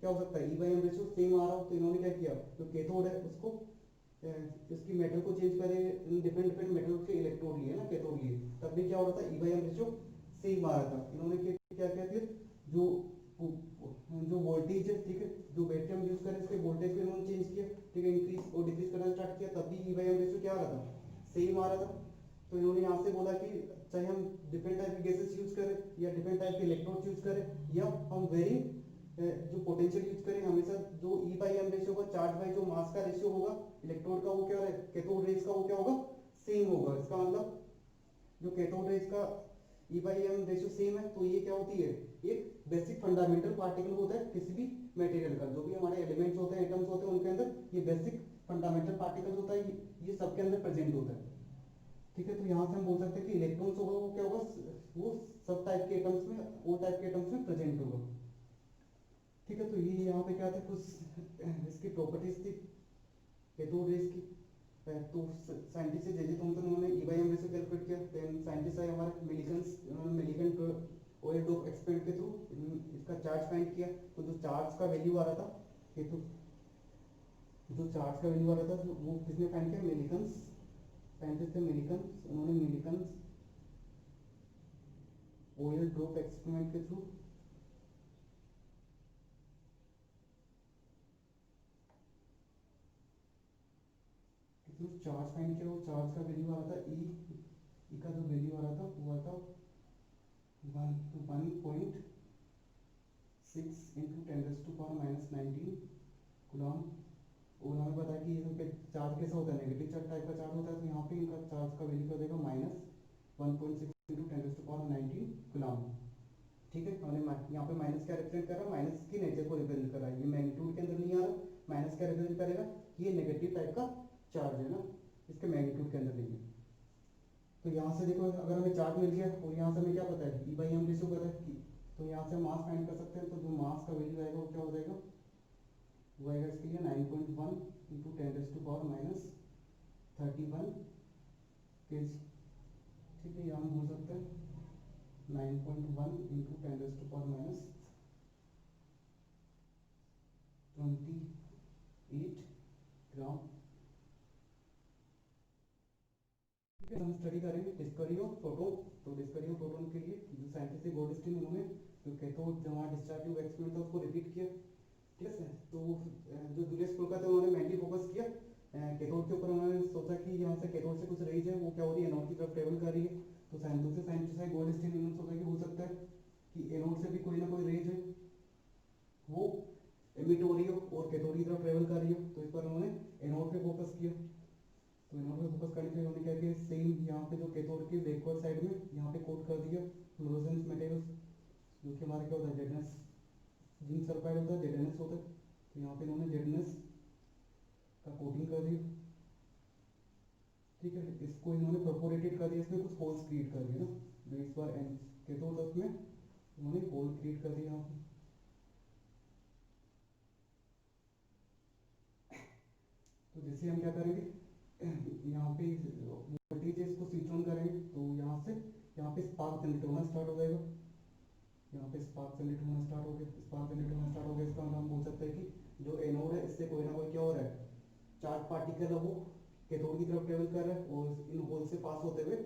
क्या हो सकता है ई बाई एम रेशियो सेम आ रहा हो। तो इन्होंने क्या किया, जो कैथोड है उसको इसकी मेटल को चेंज करे, डिफरेंट डिफरेंट मेटल के इलेक्ट्रोड लिए ना, कैथोड लिए, तब भी क्या हो रहा था, ई बाई एम रेशियो सेम आ रहा था। इन्होंने क्या किया, फिर जो जो वोल्टेज है, ठीक है, जो बैटरी हम यूज करें इसके वोल्टेज को इन्होंने चेंज किया, ठीक है, इंक्रीज और डिक्रीज करना स्टार्ट किया, तब भी ई बाई एम रेशियो क्या आ रहा था, सेम आ रहा था। तो इन्होंने यहाँ से बोला कि चाहे हम डिफरेंट टाइप के गैसेस यूज करें या डिफरेंट टाइप के इलेक्ट्रोड यूज करें या हम वेरिंग जो पोटेंशियल यूज करें, हमेशा जो ई बाई एम रेशियो होगा, चार्ज बाई जो मास का रेशियो होगा इलेक्ट्रोड का, वो क्या है, कैथोड रेज का, वो क्या होगा, सेम होगा। इसका मतलब जो कैथोड रेज का ई बाई एम रेशियो सेम है, तो ये क्या होती है, एक बेसिक फंडामेंटल पार्टिकल होता है किसी भी मटेरियल का। जो भी हमारे एलिमेंट्स होते हैं, एटम्स होते हैं, उनके अंदर ये बेसिक फंडामेंटल पार्टिकल होता है, ये सबके अंदर प्रेजेंट होता है। ठीक है, तो यहाँ से हम बोल सकते हैं कि इलेक्ट्रॉन्स होगा वो क्या होगा, वो सब टाइप के एटम्स में, वो टाइप के एटम्स में प्रेजेंट होगा। ठीक है, तो ये यहाँ पे क्या थे, कुछ इसकी प्रॉपर्टीज थी कैथोड रेज की। तो साइंटिस्ट जे जे थॉमसन उन्होंने ई बाई एम रेशियो कैलकुलेट किया। देन साइंटिस्ट आए हमारे मिलिकन्स, उन्होंने मिलिकन ऑयल डोप एक्सपेरिमेंट के थ्रू इसका चार्ज फाइंड किया। तो जो चार्ज का वैल्यू आ रहा था, ये तो जो चार्ज का वैल्यू आ रहा था वो किसने फाइंड किया, मिलिकन्स, साइंटिस्ट थे मिलिकन्स। उन्होंने मिलिकन्स ऑयल ड्रॉप एक्सपेरिमेंट के थ्रू चार्ज फाइंड किया। वो चार्ज का वैल्यू आ रहा था ई का जो वैल्यू आ रहा था वो आ रहा था 1.6 इंटू 10⁻⁻19 कूलम। और हमें पता है कि ये चार्ज कैसा होता है, नेगेटिव चार्ज टाइप का चार्ज होता है। तो यहाँ पे इनका चार्ज का वैल्यू कर देगा -1.6 इंटू 10⁻19 कूलम। ठीक है, हमने यहाँ पे माइनस क्या रिप्रेजेंट कर रहा है, माइनस की नेचर को रिप्रेजेंट कर रहा है। ये मैग्नीट्यूड के अंदर नहीं आ रहा, माइनस क्या रिप्रेजेंट करेगा, ये नेगेटिव टाइप का चार्ज है ना, इसके मैग्नीट्यूड के अंदर नहीं है। तो यहाँ से देखो, अगर हमें चार्ज मिल गया और यहाँ से हमें क्या पता है, ई बाई एम रेशियो पता है, तो यहाँ से हम मास फाइंड कर सकते हैं। तो जो मास का वैल्यू आएगा वो क्या हो जाएगा, वो आएगा इसके लिए 9.1 इंटू 10⁻31 केजी। ठीक है, यहाँ हम बोल सकते हैं 9.1 इंटू 10⁻28 ग्राम। ठीक है, हम स्टडी करेंगे डिस्कवरी ऑफ प्रोटॉन। तो डिस्कवरी ऑफ प्रोटॉन के लिए जो साइंटिस्ट गोल्डस्टीन, उन्होंने जो कैथोड जमा डिस्चार्ज ट्यूब एक्सपेरिमेंट था उसको रिपीट किया। ठीक है, तो जो जूलियस फुल्का थे उन्होंने मेनली फोकस किया कैथोड के ऊपर। उन्होंने सोचा कि यहाँ से कैथोड से कुछ रेज है वो क्या हो रही है, एनोड की तरफ ट्रेवल कर रही है। तो दूसरे साइंटिस्ट है गोल्डस्टीन, उन्होंने सोचा कि हो सकता है कि एनोड से भी कोई ना कोई रेज है वो एमिट हो रही हो और कैथोड की तरफ ट्रेवल कर रही हो। तो इस पर उन्होंने एनोड पे फोकस किया। तो इनोड पे फोकस करने के लिए उन्होंने क्या किया, सेम यहाँ पे जो कैथोड की बैकवर्ड साइड में यहाँ पे कोट कर दिया फ्लोरोसेंस मटेरियल्स, जो कि हमारा क्या होता है, जेडनेस जिंक सल्फाइड होता है, जेडनेस होता है। तो यहाँ पे इन्होंने जेडनेस का कोटिंग कर दिया। ठीक है, इसको इन्होंने परफोरेटेड कर दिया, इसमें कुछ होल्स क्रिएट कर दिए ना, जो इस बार कैथोड उसमें उन्होंने होल क्रिएट कर दिया यहाँ पे। तो जैसे हम क्या करेंगे, यहाँ पे वोल्टेज है इसको स्विच ऑन करेंगे। तो यहाँ पे स्पार्क जनरेट होना स्टार्ट हो जाएगा। यहाँ पे स्पार्क जनरेट होना स्टार्ट हो गया, स्पार्क जनरेट होना स्टार्ट हो गया। इसका मतलब हम बोल सकते हैं कि जो एनोड है इससे कोई ना कोई क्या हो रहा है, चार्ज पार्टिकल है वो कैथोड की तरफ ट्रेवल कर रहा है और इन होल से पास होते हुए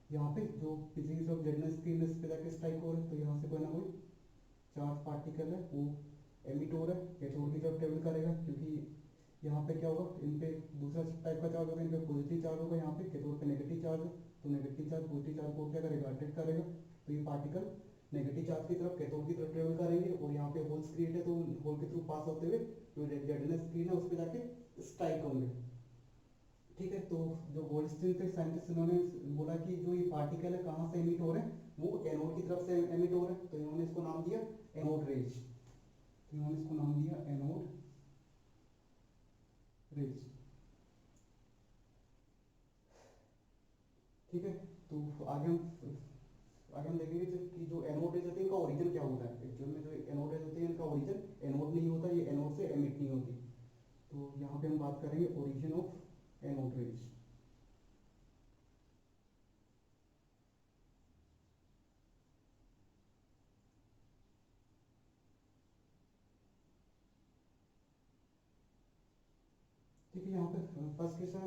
यहाँ पे जो पिछली की तरफ जेडनेस स्क्रीन इस पे जाके स्ट्राइक हो रहा है, तो यहाँ से कोई ना कोई चार्ज पार्टिकल है वो एमिट हो रहा है, कैथोड की तरफ ट्रेवल करेगा, क्योंकि यहाँ पे क्या होगा, इन पे दूसरा टाइप का चार्ज होगा, इन पे पॉजिटिव चार्ज होगा, यहाँ पे कैथोड पे नेगेटिव चार्ज है, तो नेगेटिव चार्ज पॉजिटिव चार्ज को क्या करेगा, अट्रैक्ट करेगा, तो ये पार्टिकल नेगेटिव चार्ज की तरफ कैथोड की तरफ ट्रेवल करेंगे, और यहाँ पे होल्स क्रिएट है, तो होल के थ्रू पास होते हुए जो जेडनेस स्क्रीन है उस पर जाके स्ट्राइक होंगे। ठीक है, तो जो गोल्डस्टीन के साइंटिस्ट इन्होंने बोला कि जो ये पार्टिकल है कहाँ से एमिट हो रहे हैं, वो एनोड की तरफ से एमिट हो रहे हैं, तो इन्होंने इसको नाम दिया एनोड रेज, तो इन्होंने इसको नाम दिया एनोड रेज। ठीक है, तो आगे हम देखेंगे कि जो एनोड रेज होती है इनका ओरिजिन क्या होता है। एक्चुअल में जो एनोड रेज होती है इनका ओरिजिन एनोड नहीं होता, ये एनोड से एमिट नहीं होती। तो यहाँ पे हम बात करेंगे ओरिजिन ऑफ एनोड रेज। ठीक है, यहाँ पे फर्स्ट क्वेश्चन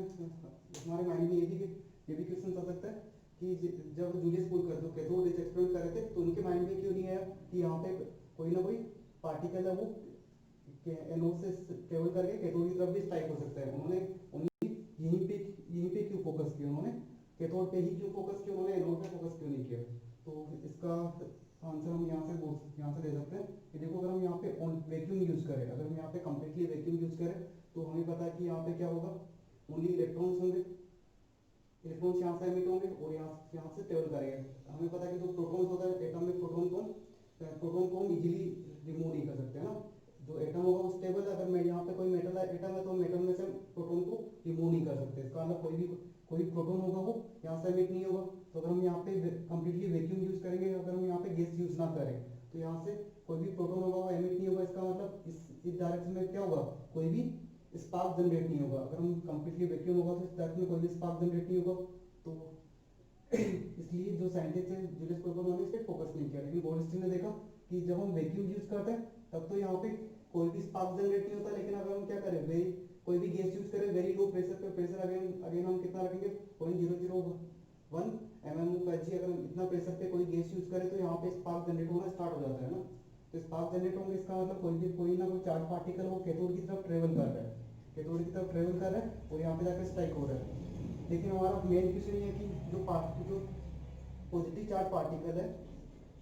हमारे माइंड में ये भी क्वेश्चन आ सकता है कि जब जूलियस पूल कर दो कैथोड रेज एक्सपेरिमेंट कर रहे थे, तो उनके माइंड में क्यों नहीं आया कि यहाँ पे कोई ना कोई पार्टिकल है वो एनोड से ट्रेवल करके कैथोड की तरफ भी स्ट्राइक हो सकता है। उन्होंने यहीं पे क्यों फोकस किया, उन्होंने कैथोड पे ही क्यों फोकस किया, उन्होंने एनोड पे फोकस क्यों नहीं किया। तो इसका आंसर हम यहाँ से दे सकते हैं कि देखो, अगर हम यहाँ पे वैक्यूम यूज करें, अगर हम यहाँ पे कम्प्लीटली वैक्यूम यूज करें, तो हमें पता है कि यहाँ पे क्या होगा, ओनली इलेक्ट्रॉन्स होंगे, इलेक्ट्रॉन्स यहाँ से एमिट होंगे और यहाँ से ट्रेवल करेंगे। हमें पता है कि जो प्रोटॉन्स होता है एटम में, प्रोटॉन को हम इजीली रिमूव नहीं कर सकते है ना। जो एटम होगा वो स्टेबल है, अगर मैं यहाँ पे कोई मेटल एटम है तो मेटल में से प्रोटॉन को रिमूव नहीं कर सकते, इसका मतलब कोई प्रोटॉन होगा वो यहाँ से एमिट नहीं होगा। तो अगर हम यहाँ पे कम्प्लीटली वैक्यूम यूज करेंगे, अगर हम यहाँ पे गैस यूज ना करें, तो यहाँ से कोई भी प्रोटॉन होगा वो एमिट नहीं होगा। इसका मतलब इस डायरेक्शन में क्या होगा, कोई भी स्पार्क जनरेट नहीं होगा। अगर हम कम्प्लीटली वैक्यूम होगा तो इस डायरेक्शन में कोई भी स्पार्क जनरेट नहीं होगा। तो इसलिए जो साइंटिस्ट है जूलियस प्रोपर, उन्होंने इस पर फोकस नहीं किया। लेकिन गोल्डस्टीन ने देखा कि जब हम वैक्यूम यूज करते हैं तब तो यहाँ पे कोई भी स्पार्क जनरेट नहीं होता, लेकिन अगर हम क्या करें, कोई भी गैस यूज करें वेरी लो प्रेशर पे, प्रेशर अगेन हम कितना रखेंगे, 0.001 mmHg, अगर हम इतना प्रेशर पे कोई गैस यूज करें तो यहाँ पे स्पार्क जनरेट होना स्टार्ट हो जाता है ना। तो स्पार्क जनरेट होंगे, इसका मतलब कोई ना कोई चार्ज पार्टिकल वो कैथोड की तरफ ट्रेवल कर रहा है, कैथोड की तरफ ट्रेवल कर रहा है और यहाँ पे जाकर स्ट्राइक हो रहा है। लेकिन हमारा मेन क्वेश्चन ये है कि जो पॉजिटिव चार्ज पार्टिकल है,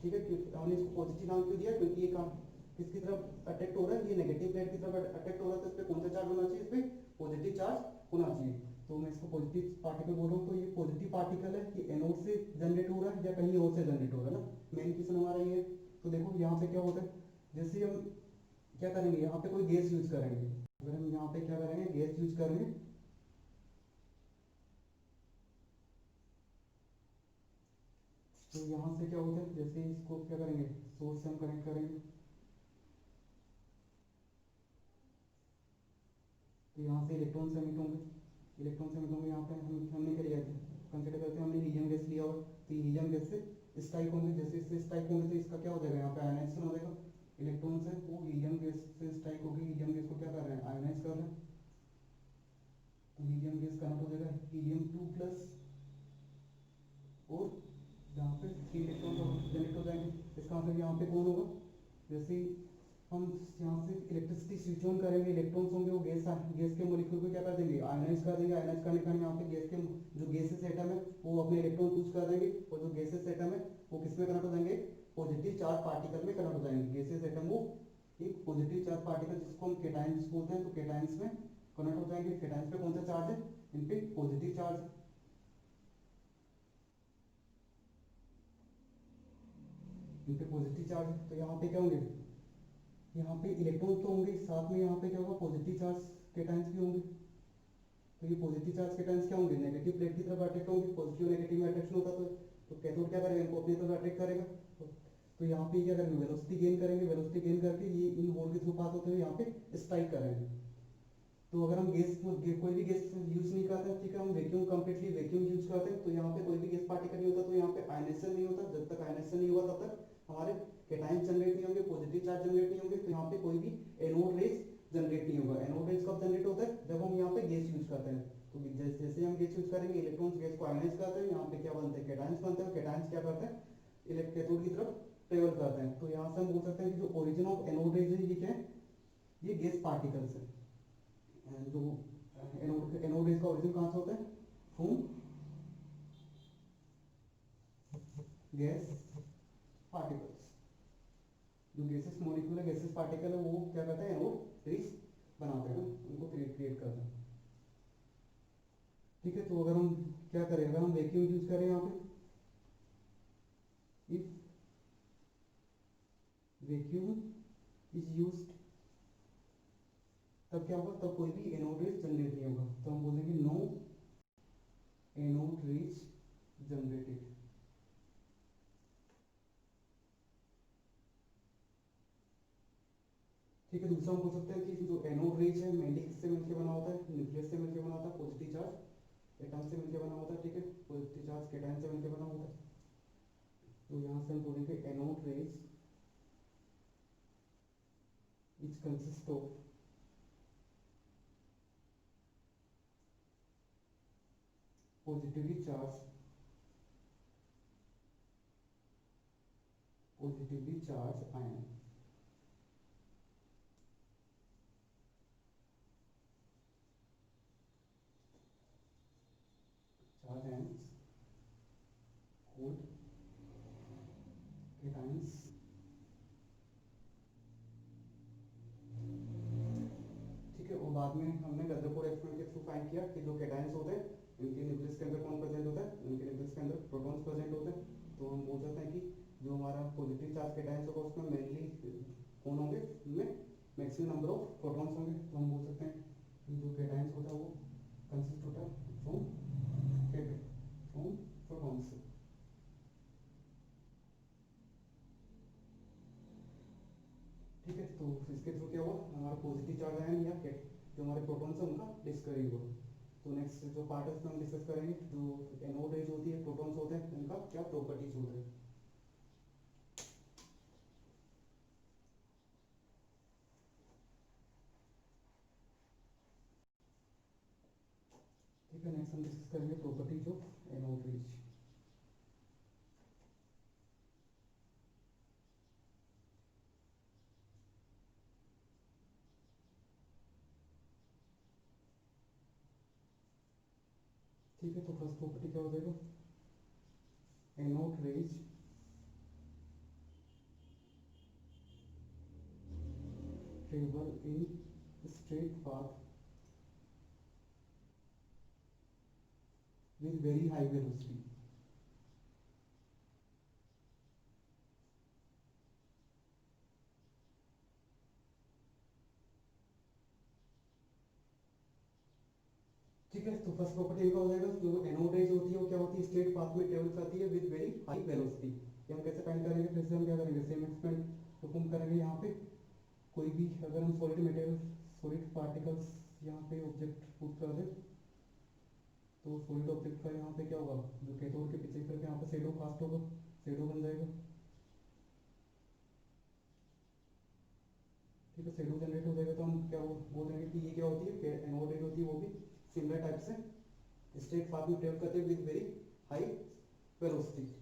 ठीक है, हमने इसको पॉजिटिव नाम क्यों दिया, क्योंकि ये किसकी तरफ अट्रैक्ट हो रहा है, ये नेगेटिव प्लेट की तरफ अट्रैक्ट हो रहा है, तो इस पे कौन सा चार्ज होना चाहिए, इस पे पॉजिटिव चार्ज होना चाहिए। तो मैं इसको पॉजिटिव पार्टिकल बोल रहा हूँ। तो ये पॉजिटिव पार्टिकल है, ये एनोड से जनरेट हो रहा है या कहीं और से जनरेट हो रहा है ना, मेन क्वेश्चन हमारा ये है। तो देखो यहाँ पे क्या होता है, जैसे हम क्या करेंगे, यहाँ पे कोई गैस यूज करेंगे, अगर हम यहाँ पे क्या करेंगे, गैस यूज करेंगे, तो यहाँ से क्या होता है, जैसे इसको क्या करेंगे, सोर्स से हम कनेक्ट करेंगे, तो यहाँ से इलेक्ट्रॉन एमिट होंगे, यहाँ पे हमने क्या लिया, कंसिडर करते हैं हमने हीलियम गैस लिया हुआ, तो हीलियम गैस से स्ट्राइक होंगे, जैसे इससे स्ट्राइक होंगे तो इसका क्या हो जाएगा, यहाँ पे आयनाइजेशन हो जाएगा, इलेक्ट्रॉन है वो हीलियम गैस से स्ट्राइक होगी, हीलियम गैस को क्या कर रहे हैं, आयनाइज कर रहे हैं, तो हीलियम गैस कनेक्ट हो जाएगा हीलियम 2+, और यहाँ पे 3 इलेक्ट्रॉन जनरेट हो जाएंगे। इसका मतलब यहाँ पे कौन होगा, जैसे हम यहाँ से इलेक्ट्रिसिटी स्विच ऑन करेंगे, इलेक्ट्रॉन्स होंगे वो गैस के मॉलिक्यूल को क्या कर देंगे, आयनाइज कर देंगे। आयनाइज करने के कारण यहाँ पे गैस के जो गैसेस एटम है वो अपने इलेक्ट्रॉन चूज कर देंगे, और जो गैसेस एटम है वो किस में कन्वर्ट हो जाएंगे, पॉजिटिव चार्ज पार्टिकल में कन्वर्ट हो जाएंगे। गैसेस एटम वो एक पॉजिटिव चार्ज पार्टिकल जिसको हम केटाइंस बोलते हैं, तो केटाइंस में कन्वर्ट हो जाएंगे। केटाइंस पे कौन सा चार्ज है, इन पे पॉजिटिव चार्ज है, इन पे पॉजिटिव चार्ज है। तो यहाँ पे क्या होंगे, यहाँ पे इलेक्ट्रॉन तो होंगे, साथ में यहाँ पे क्या होगा, पॉजिटिव चार्ज केटाइंस भी होंगे। तो ये पॉजिटिव चार्ज केटाइंस क्या होंगे, नेगेटिव प्लेट की तरफ अट्रैक्ट होंगे, पॉजिटिव नेगेटिव में अट्रैक्शन होता तो कैथोड क्या करेगा, इनको अपनी तरफ अट्रैक्ट करेगा। तो यहाँ पे क्या करेंगे, वेलोसिटी गेन करेंगे, वेलोसिटी गेन करके ये इन होल के थ्रू पास होते हुए यहाँ पे स्ट्राइक करेंगे। तो अगर हम कोई भी गैस यूज नहीं करते हैं, ठीक है, हम वैक्यूम कम्प्लीटली वैक्यूम यूज करते हैं, तो यहाँ पे कोई भी गैस पार्टिकल नहीं होता, तो यहाँ पे आयनेशन नहीं होता। जब तक आयनेशन नहीं होगा तब तक हमारे केटाइंस जनरेट नहीं होंगे, पॉजिटिव चार्ज जनरेट नहीं होंगे, तो यहाँ पे कोई भी एनोड रेज जनरेट नहीं होगा। एनोड रेज कब जनरेट होता है, जब हम यहाँ पे गैस यूज करते हैं। तो जैसे हम गैस गैस चूज करेंगे, इलेक्ट्रॉन्स गैस को आयनाइज करते हैं, यहाँ पे क्या बनते हैं कैटायंस बनते हैं, कैटायंस क्या करते हैं कैथोड की तरफ ट्रेवल करते हैं। तो यहाँ से हम बोल सकते हैं कि जो ओरिजिन ऑफ एनोड रेज है ये क्या है, ये गैस पार्टिकल्स है। जो एनोड रेज का ओरिजिन कहाँ से होता है, फ्रॉम गैस पार्टिकल्स। जो गैसेस मॉलिक्यूल है, गैसेस पार्टिकल है, वो क्या करते हैं एनोड रेज बनाते हैं, उनको क्रिएट करते हैं। ठीक है, तो अगर हम क्या करें, अगर हम वैक्यूम यूज करें यहाँ पे, इफ वैक्यूम इज यूज्ड, तब क्या होगा, तब कोई भी एनोड रेज जनरेट नहीं होगा। तो हम बोलेंगे नो एनोड रेज जनरेटेड। ठीक है, दूसरा हम बोल सकते हैं कि जो एनोड रेज है मेनली किससे मिलकर बना होता है, न्यूक्लियस से मिलकर बना होता है, पॉजिटिव चार्ज एटम से मिलकर बना होता है। ठीक है, पॉजिटिव चार्ज कैटायन से मिलकर बना होता है। तो यहाँ से हम बोलेंगे anode rays is consist of positively charged ion। charge ions called cations। ठीक है, और बाद में हमने रदरफोर्ड एक्सपेरिमेंट के थ्रू फाइंड किया कि जो कैटायंस होते हैं इनके न्यूक्लियस के अंदर कौन प्रेजेंट होता है, इनके न्यूक्लियस के अंदर प्रोटॉन्स प्रेजेंट होते हैं। तो हम बोल सकते हैं कि जो हमारा पॉजिटिव चार्ज कैटायंस होगा उसमें मेनली कौन होंगे, उनमें मैक्सिमम नंबर ऑफ प्रोटॉन्स होंगे। तो हम बोल सकते हैं कि जो कैटायंस होता है वो कंसिस्ट होता है फ्रॉम प्रोटॉन्स से। ठीक है, तो इसके थ्रू क्या हुआ, हमारा पॉजिटिव चार्ज आयन या जो हमारे प्रोटॉन्स है उनका डिस्कवरी हुआ। तो नेक्स्ट जो पार्ट है उसमें हम डिस्कस करेंगे जो एनोड रेज होती है, प्रोटॉन्स होते हैं, उनका क्या प्रॉपर्टीज होते हैं। ठीक है, नेक्स्ट हम डिस्कस करेंगे प्रॉपर्टीज ऑफ एनोड रेज। ठीक है, तो फर्स्ट प्रॉपर्टी क्या हो जाएगा, anode raise travel in straight path with very high velocity. ठीक है, तो फर्स्ट प्रॉपर्टी क्या हो जाएगा, जो एनोड रेज होती है वो क्या होती है, स्ट्रेट पाथ में ट्रेवल करती है विद वेरी हाई वेलोसिटी। ये हम कैसे फाइंड करेंगे, फिर से हम क्या करेंगे, सेम एक्सपेरिमेंट परफॉर्म करेंगे। यहाँ पे कोई भी अगर हम सॉलिड मटेरियल, सॉलिड पार्टिकल्स यहाँ पे ऑब्जेक्ट पुट कर दें, तो सॉलिड ऑब्जेक्ट का यहाँ पे क्या होगा, जो कैथोड के पीछे करके यहाँ पे शेडो कास्ट होगा, शेडो बन जाएगा। ठीक है, शेडो जनरेट हो जाएगा। तो हम क्या बोल रहे हैं कि ये क्या होती है, एनोड रेज होती है, वो भी सिमिलर टाइप से स्ट्रेट पाथ में ट्रेवल करते हैं with very high velocity.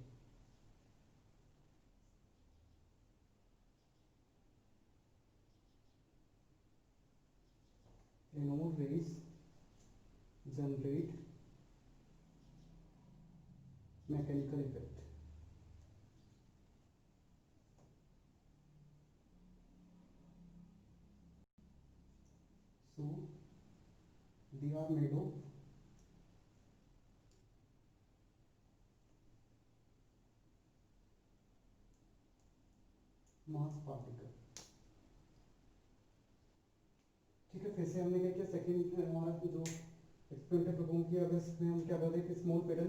Anode rays generate mechanical effect. So they are made of mass particle। ठीक है, फिर से हमने क्या किया, सेकंड हमारा जो एक्सपेरिमेंट है परफॉर्म किया, अगर इसमें हम क्या कर दें, एक स्मॉल पेडल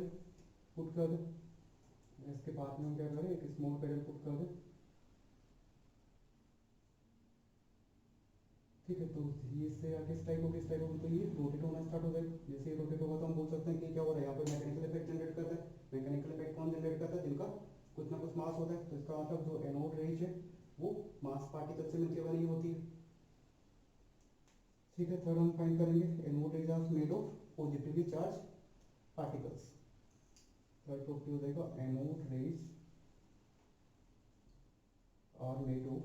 पुट कर दें, इसके पास में हम क्या करें, एक स्मॉल पेडल पुट कर दें। ठीक है, तो ये इससे आगे इस टाइप होगी, इस टाइप होगी, तो ये रोटेट होना स्टार्ट हो जाएगा। जैसे ये रोटेट होगा तो हम बोल सकते हैं कि क्या हो रहा है, यहाँ पे मैकेनिकल इफेक्ट जनरेट करता है। मैकेनिकल इफेक्ट कौन जनरेट करता है, जिनका कुछ ना कुछ मास होता है। तो इसका मतलब जो एनोड रेज है वो मास पार्टिकल से मिलकर बनी होती है। ठीक है, थर्ड हम फाइंड करेंगे, anode rays are made of positively charge particles. Third property हो जाएगा anode rays are made of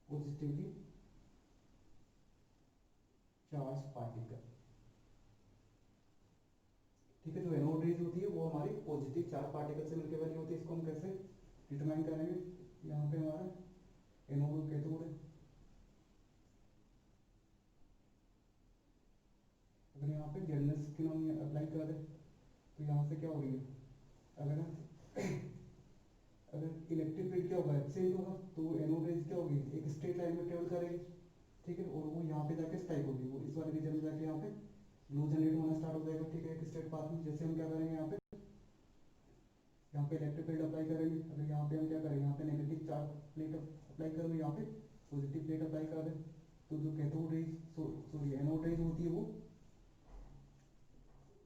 positively charge particle. ठीक है, जो एनोड रेज होती है वो हमारी पॉजिटिव चार्ज पार्टिकल से मिलकर बनी होती है। इसको हम कैसे डिटरमाइन करेंगे? यहाँ पे हमारा एनोड और कैथोड है। अगर यहाँ पे जेनरल स्किन हम अप्लाई कर दें तो यहाँ से क्या हो रही है, अगर अगर इलेक्ट्रिक फील्ड क्या होगा, एब्सेंट होगा, तो एनोड रेज क्या होगी, एक स्ट्रेट लाइन में ट्रेवल करेगी। ठीक है, और वो यहाँ पे जाके स्ट्राइक होगी, वो इस वाले रीजन में जाके यहाँ पे ग्लू जनरेट होना स्टार्ट हो जाएगा। ठीक है, एक स्ट्रेट पाथ में। जैसे हम क्या करेंगे, यहाँ पे इलेक्ट्रिक फील्ड अप्लाई करेंगे। अगर यहाँ पे हम क्या करेंगे, यहाँ पे नेगेटिव चार्ज प्लेट अप्लाई करेंगे, यहाँ पे पॉजिटिव प्लेट अप्लाई कर दें, तो जो cathode raise sorry anode rays होती है वो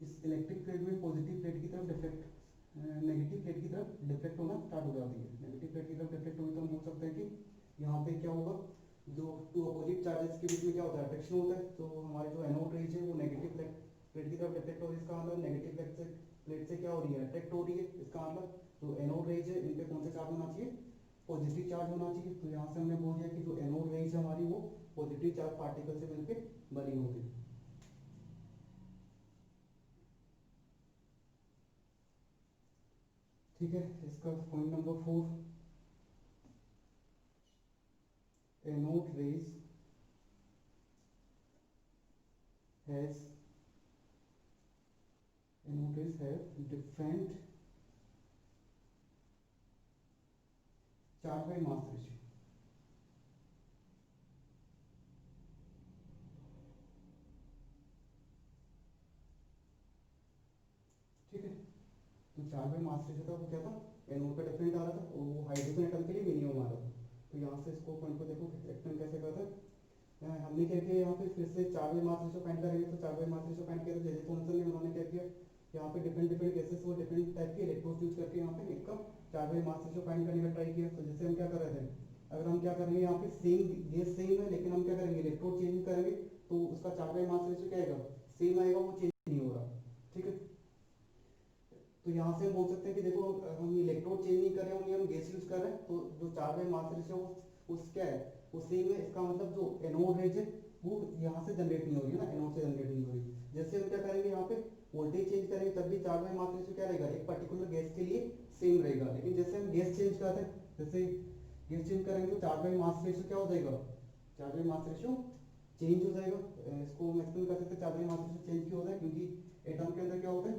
इस इलेक्ट्रिक फील्ड में पॉजिटिव प्लेट की तरफ डिफ्लेक्ट, नेगेटिव प्लेट की तरफ डिफ्लेक्ट होना स्टार्ट हो जाती है। नेगेटिव प्लेट की तरफ डिफ्लेक्ट होगी तो हम बोल सकते हैं कि यहाँ पे क्या होगा, जो टू अपोजिट चार्जेस के बीच में क्या होता है, अट्रैक्शन होता है। तो हमारे जो एनोड रेज है वो नेगेटिव प्लेट की तरफ डिफ्लेक्ट हो रही है। इसका मतलब नेगेटिव प्लेट से क्या हो रही है, अट्रैक्ट हो रही है। इसका मतलब जो एनोड रेज है इन पे कौन सा चार्ज होना चाहिए, पॉजिटिव चार्ज होना चाहिए। तो यहाँ से हमने बोल दिया कि जो एनोड रेज है हमारी वो पॉजिटिव चार्ज पार्टिकल से मिलकर बनी होगी। ठीक है, इसका point number 4, anode rays has anode rays have different charge by mass ratio. ठीक है, तो चार्ज बाय मास रेशियो था वो क्या था, एनोड पे डिफरेंट आ रहा था और वो हाइड्रोजन एटम के लिए मिनिमम आ रहा था। तो यहाँ से इसको पॉइंट को देखो एक्सप्लेन कैसे करते हैं। हमने क्या किया, यहाँ पे फिर से charge by mass ratio find करेंगे। तो charge by mass ratio find किया तो जेजे थॉमसन ने उन्होंने क्या किया, यहाँ पे डिफरेंट डिफरेंट गैसेस वो डिफरेंट टाइप के इलेक्ट्रोड यूज करके यहाँ पे इसका charge by mass ratio find करने का ट्राई किया। तो जैसे हम क्या कर रहे थे, अगर हम क्या करेंगे, यहाँ पे सेम गैस सेम है लेकिन हम क्या करेंगे, इलेक्ट्रोड चेंज करेंगे तो उसका चार्ज बाय मास रेशियो क्या आएगा, सेम आएगा, वो चेंज नहीं हो रहा। ठीक है, तो यहाँ से हम बोल सकते हैं कि देखो हम इलेक्ट्रोड चेंज नहीं कर रहे हैं, हम गैस यूज कर रहे हैं, तो जो चार्ज बाय मास रेशियो उस क्या है, वो सेम है। इसका मतलब जो एनोड रेज है वो यहाँ से जनरेट नहीं हो रही है ना, एनोड से जनरेट नहीं हो रही। जैसे हम क्या करेंगे, यहाँ पे वोल्टेज चेंज करेंगे तब भी चार्ज बाय मास रेशियो क्या रहेगा, एक पर्टिकुलर गैस के लिए सेम रहेगा। लेकिन जैसे हम गैस चेंज करते हैं, जैसे गैस चेंज करेंगे तो चार्ज बाय मास रेशियो क्या हो जाएगा, charge by mass ratio change हो जाएगा। इसको हम एक्सप्लेन कर सकते हैं charge by mass ratio change क्यों होता है, क्योंकि एटम के अंदर क्या होता है,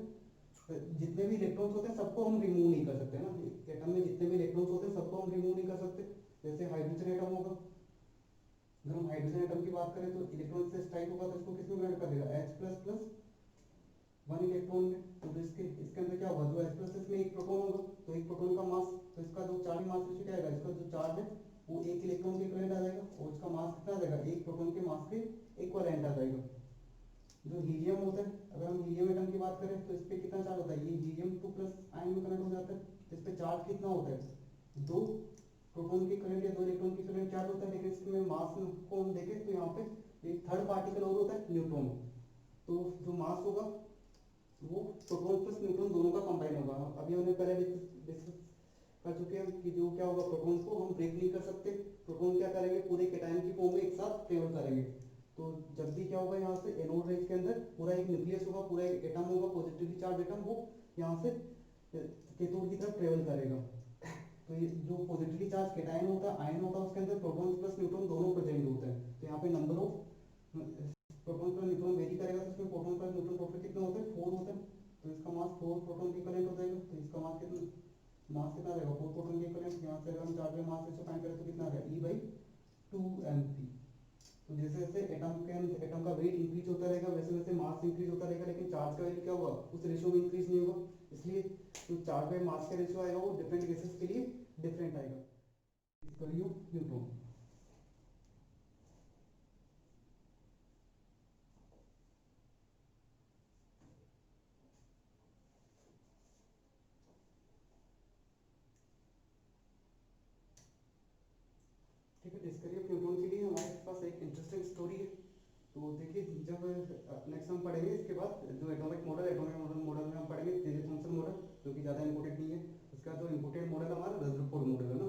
जितने भी इलेक्ट्रॉन्स होते हैं सबको हम रिमूव नहीं कर सकते ना। एटम में जितने भी इलेक्ट्रॉन्स होते हैं सबको हम रिमूव नहीं कर सकते। जैसे हाइड्रोजन एटम होगा, अगर हम हाइड्रोजन एटम की बात करें तो इलेक्ट्रॉन से स्ट्राइक होगा तो इसको किसमें कनेक्ट कर देगा, H प्लस प्लस 1 इलेक्ट्रॉन में। तो इसके अंदर क्या होगा, जो H प्लस इसमें एक प्रोटॉन होगा, तो एक प्रोटॉन का मास, तो इसका जो चार्ज मास रेशियो क्या आएगा, इसका जो चार्ज है वो एक इलेक्ट्रॉन के इक्विवेलेंट आ जाएगा और इसका मास कितना आ जाएगा, एक प्रोटॉन के मास के इक्विवेलेंट आ जाएगा। जो हीलियम होता है, अगर हम हीलियम एटम की बात करें तो इस पे कितना चार्ज होता है, ये हीलियम 2 प्लस आयन में कनेक्ट हो जाता है। इस पे चार्ज कितना होता है, दो प्रोटॉन के करंट या दो इलेक्ट्रॉन के करंट चार्ज होता है। लेकिन इसमें मास को हम देखें तो यहाँ पे एक थर्ड पार्टिकल और होता है, न्यूट्रॉन। तो जो मास होगा वो प्रोटॉन प्लस न्यूट्रॉन दोनों का कंबाइन होगा। अभी हमने पहले डिस्कस कर चुके हैं कि जो क्या होगा, प्रोटॉन्स को हम ब्रेक नहीं कर सकते। प्रोटॉन क्या करेंगे, पूरे केटायन की फॉर्म में एक साथ ट्रेवल करेंगे। तो जब भी क्या होगा, यहाँ से एनोड रेज के अंदर पूरा एक न्यूक्लियस होगा, पूरा एक एटम होगा, पॉजिटिवली चार्ज एटम, वो यहाँ से कैथोड की तरफ ट्रेवल करेगा। तो ये जो पॉजिटिवली चार्ज केटायन होता है, आयन होता है, उसके अंदर प्रोटॉन्स प्लस न्यूट्रॉन दोनों प्रेजेंट होते हैं। तो यहाँ पे number of proton plus neutron very करेगा, तो इसमें प्रोटॉन प्लस न्यूट्रॉन टोटल कितना होता है, 4 होता है। तो इसका मास 4 प्रोटॉन के इक्विवेलेंट हो जाएगा। तो इसका मास कितना रहेगा, 4 प्रोटॉन के इक्विवेलेंट। यहाँ से अगर हम charge by mass ratio find करें तो कितना आ जाएगा, E/2mc। तो जैसे जैसे एटम का वेट इंक्रीज होता रहेगा वैसे वैसे मास इंक्रीज होता रहेगा, लेकिन चार्ज का वैल्यू क्या होगा, उस रेशियो में इंक्रीज नहीं होगा। इसलिए जो चार्ज बाय मास का रेशियो आएगा वो डिफरेंट केसेस के लिए डिफरेंट आएगा। न्यूट्रॉन। ठीक है, इसके लिए न्यूट्रॉन के लिए हमारे पास एक इंटरेस्टिंग स्टोरी है। तो देखिए जब नेक्स्ट हम पढ़ेंगे इसके बाद जो एटॉमिक मॉडल में हम पढ़ेंगे जे थॉम्सन मॉडल, जो कि ज़्यादा इंपॉर्टेंट नहीं है। उसका जो इंपॉर्टेंट मॉडल हमारा रदरफोर्ड मॉडल है ना।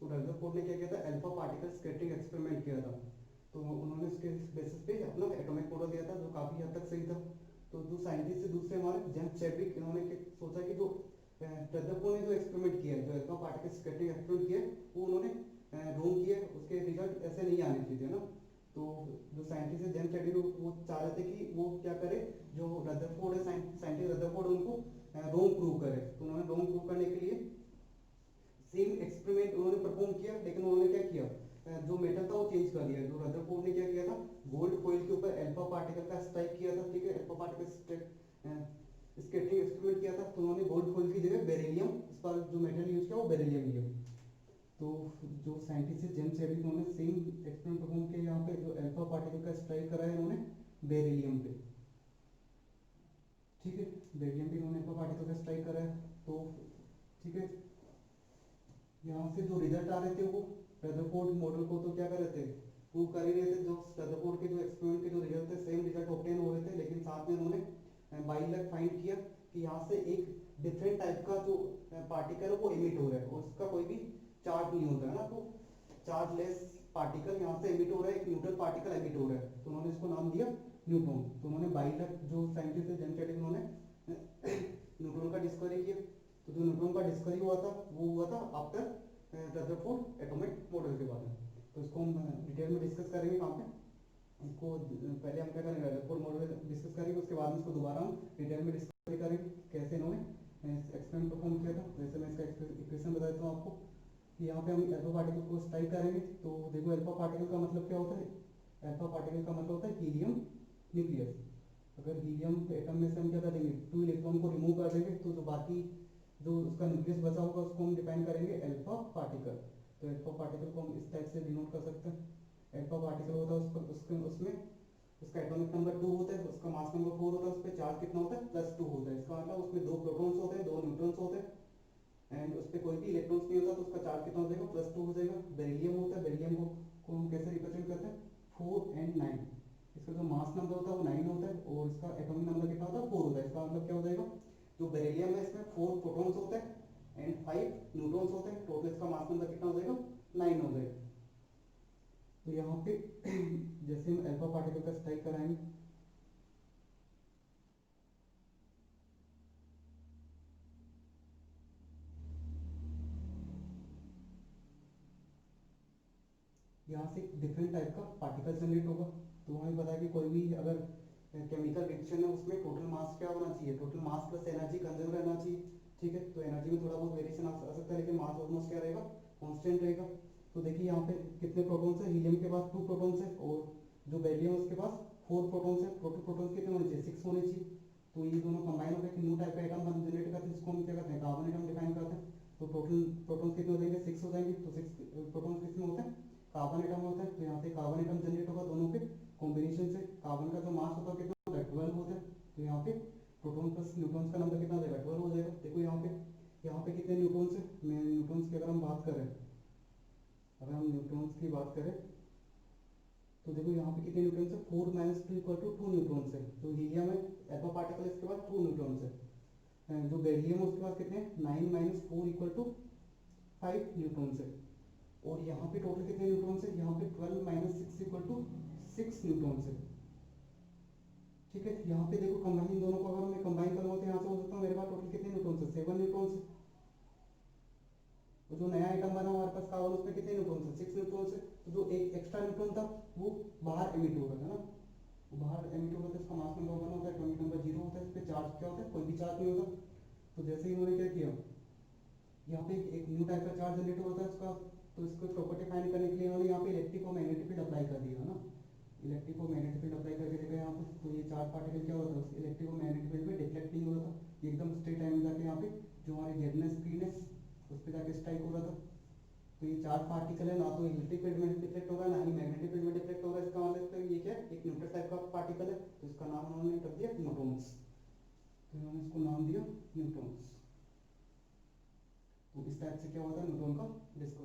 तो रदरफोर्ड ने क्या किया था, अल्फा पार्टिकल स्कैटरिंग एक्सपेरिमेंट किया था। तो उन्होंने उसके बेसिस पे अपना एटॉमिक मॉडल दिया था जो काफ़ी हद तक सही था। तो जो साइंटिस्ट से दूसरे हमारे जेम्स चैडविक, इन्होंने सोचा कि जो रदरफोर्ड ने जो एक्सपेरिमेंट किया, जो अल्फा पार्टिकल स्कैटरिंग एक्सपेरिमेंट किया, वो उन्होंने रोंग किया, उसके रिजल्ट ऐसे नहीं आने चाहिए ना। तो जो साइंटिस्ट है जेम्स चैडविक, वो चाह रहे थे कि वो क्या करे, जो रदरफोर्ड है साइंटिस्ट रदरफोर्ड, उनको रोंग प्रूव करे। तो उन्होंने रोंग प्रूव करने के लिए सेम एक्सपेरिमेंट उन्होंने परफॉर्म किया, लेकिन उन्होंने क्या किया, जो मेटल था वो चेंज कर दिया। जो रदरफोर्ड ने क्या किया था, गोल्ड फॉइल के ऊपर अल्फा पार्टिकल का स्ट्राइक किया था, ठीक है, अल्फा पार्टिकल स्कैटरिंग एक्सपेरिमेंट किया था। तो उन्होंने गोल्ड फॉइल की जगह बेरिलियम, इस पर जो मेटल यूज किया वो बेरिलियम लिया। तो जो साइंटिस्ट है जेम्स चैडविक, उन्होंने सेम एक्सपेरिमेंट परफॉर्म किया। यहाँ पे जो अल्फा पार्टिकल का स्ट्राइक करा है उन्होंने बेरिलियम पे, ठीक है, बेरिलियम पे उन्होंने अल्फा पार्टिकल का स्ट्राइक करा है। तो ठीक है, यहाँ से जो रिजल्ट आ रहे थे वो रदरफोर्ड मॉडल को तो क्या कर रहे थे, प्रूव कर ही रहे थे। जो रदरफोर्ड के जो एक्सपेरिमेंट के जो रिजल्ट थे सेम रिजल्ट ऑब्टेन हो रहे थे, लेकिन साथ में उन्होंने बाई लक फाइंड किया कि यहाँ से एक डिफरेंट टाइप का जो पार्टिकल है वो इमिट हो रहा है, और उसका कोई भी चार्ज नहीं होता है ना। तो चार्जलेस पार्टिकल यहाँ से इमिट हो रहा है, एक न्यूट्रल पार्टिकल इमिट हो रहा है। तो उन्होंने इसको नाम दिया न्यूट्रॉन। तो उन्होंने बाई लक, जो साइंटिस्ट है जेम्स चैडविक, उन्होंने न्यूट्रॉन का डिस्कवरी किया। तो जो न्यूट्रॉन का डिस्कवरी हुआ था वो हुआ था आफ्टर रदरफोर्ड एटॉमिक मॉडल के बाद में। तो इसको हम डिटेल में डिस्कस करेंगे कहाँ पे, इसको पहले हम क्या करेंगे, रदरफोर्ड मॉडल डिस्कस करेंगे, उसके बाद में इसको दोबारा हम डिटेल में डिस्कस करेंगे कैसे इन्होंने एक्सपेरिमेंट परफॉर्म किया था। जैसे मैं इसका इक्वेशन बता देता हूँ आपको कि यहाँ पे हम अल्फा पार्टिकल को स्ट्राइक करेंगे। तो देखो अल्फा पार्टिकल का मतलब क्या होता है, अल्फा पार्टिकल का मतलब होता है हीलियम न्यूक्लियस। अगर हीलियम एटम में से हम क्या करेंगे, 2 इलेक्ट्रॉन को रिमूव कर देंगे, तो जो बाकी जो उसका न्यूक्लियस बचा होगा उसको हम डिफाइन करेंगे अल्फा पार्टिकल। तो अल्फा पार्टिकल को हम इस टाइप से डिनोट कर सकते हैं। अल्फा पार्टिकल होता है उसमें उसका एटॉमिक नंबर 2 होता है, उसका मास नंबर 4 होता है, उस पर चार्ज कितना होता है, +2 होता है। इसका मतलब उसमें 2 प्रोटॉन्स होते हैं, 2 न्यूट्रॉन्स होते हैं, एंड उस पर कोई भी इलेक्ट्रॉन्स नहीं होता, तो उसका चार्ज कितना हो जाएगा, +2 हो जाएगा। बेरिलियम होता है, बेरिलियम को हम कैसे रिप्रेजेंट करते हैं, 4 and 9। इसका जो मास नंबर होता है वो 9 होता है, और इसका एटॉमिक नंबर कितना होता है, 4 होता है। इसका मतलब क्या हो जाएगा, जो बेरिलियम है इसमें 4 प्रोटॉन्स होते हैं एंड 5 न्यूट्रॉन्स होते हैं। टोटल इसका मास नंबर कितना हो जाएगा, 9 हो जाएगा। तो यहाँ पे जैसे हम अल्फा पार्टिकल का स्ट्राइक कराएंगे, यहाँ से डिफरेंट टाइप का पार्टिकल जनरेट होगा। तो हमें पता है कि कोई भी अगर केमिकल रिएक्शन है उसमें टोटल मास क्या होना चाहिए, total mass plus energy conserve रहना चाहिए, ठीक है। तो एनर्जी में थोड़ा बहुत वेरिएशन आ सकता है, लेकिन मास ऑलमोस्ट क्या रहेगा, कांस्टेंट रहेगा। तो देखिए यहाँ पे कितने प्रोटॉन्स है, हीलियम के पास 2 प्रोटॉन्स है, और जो बेरिलियम है उसके पास 4 प्रोटॉन्स है। टोटल प्रोटॉन्स कितने होने चाहिए, 6 होने चाहिए। तो ये दोनों कंबाइन होकर एक न्यू टाइप का एटम हम जनरेट करते हैं, जिसको हम क्या करते हैं, कार्बन एटम डिफाइन करते हैं। तो टोटल प्रोटॉन्स कितने हो जाएंगे, 6 हो जाएंगे। तो 6 प्रोटॉन्स किसमें होते हैं, कार्बन एटम होता है। तो यहाँ पे कार्बन एटम जनरेट होगा दोनों के कॉम्बिनेशन से। कार्बन का जो मास होता है कितना होता है, 12 होता है। तो यहाँ पे प्रोटॉन प्लस न्यूट्रॉन्स का नंबर कितना हो जाएगा, 12 हो जाएगा। देखो यहाँ पे कितने न्यूट्रॉन्स है, मैं न्यूट्रॉन्स की अगर हम बात करें, अगर हम न्यूट्रॉन्स की बात करें तो देखो यहाँ पे कितने न्यूट्रॉन्स है, 4 - 2 = 2 न्यूट्रॉन्स है। जो हीलियम है अल्फा पार्टिकल, इसके बाद 2 न्यूट्रॉन्स है। जो बेरिलियम है उसके पास कितने, 9 - 4 = 5 न्यूट्रॉन्स है। और यहाँ पे टोटल कितने न्यूट्रॉन्स है, यहाँ पे 12 - 6 = 6 न्यूट्रॉन्स है, ठीक है। यहाँ पे देखो कंबाइन दोनों को अगर मैं कंबाइन करूँगा तो यहाँ से हो सकता है मेरे पास टोटल कितने न्यूट्रॉन्स है, 7 न्यूट्रॉन्स है। तो जो नया आइटम बना हमारे पास कार्बन, उसमें कितने न्यूट्रॉन्स है, 6 न्यूट्रॉन्स है। तो जो एक एक्स्ट्रा न्यूट्रॉन था वो बाहर एमिट हो रहा है ना, वो बाहर एमिट हो रहा है। इसका मास नंबर 1 होता है, एटॉमिक नंबर 0 होता है, इस पे चार्ज क्या होता है, कोई भी चार्ज नहीं होता। तो जैसे ही उन्होंने क्या किया, यहाँ पे एक न्यू टाइप का चार्ज जनरेट होता है उसका। तो इसको प्रॉपर्टी फाइंड करने के लिए उन्होंने यहाँ पे इलेक्ट्रिक और मैग्नेटिक फील्ड अप्लाई कर दिया ना, इलेक्ट्रिक और मैग्नेटिक फील्ड अप्लाई करके देखा यहाँ पे। तो ये चार्ज पार्टिकल क्या होता है, इलेक्ट्रिक और मैग्नेटिक फील्ड में डिफ्लेक्ट नहीं हो रहा था, ये एकदम स्ट्रेट लाइन में जाके यहाँ पे जो हमारी जेडनेस स्क्रीन है उस पर जाके स्ट्राइक हो रहा था। तो ये चार्ज पार्टिकल है, ना तो इलेक्ट्रिक फील्ड में डिफ्लेक्ट होगा, ना ही मैग्नेटिक फील्ड में डिफ्लेक्ट होगा। इसका मतलब ये क्या है, एक न्यूट्रल टाइप का पार्टिकल है। तो इसका नाम उन्होंने कर दिया न्यूट्रॉन्स। तो उन्होंने इसको नाम दिया न्यूट्रॉन्स। तो इस टाइप से क्या होता है न्यूट्रॉन का डिस्कवरी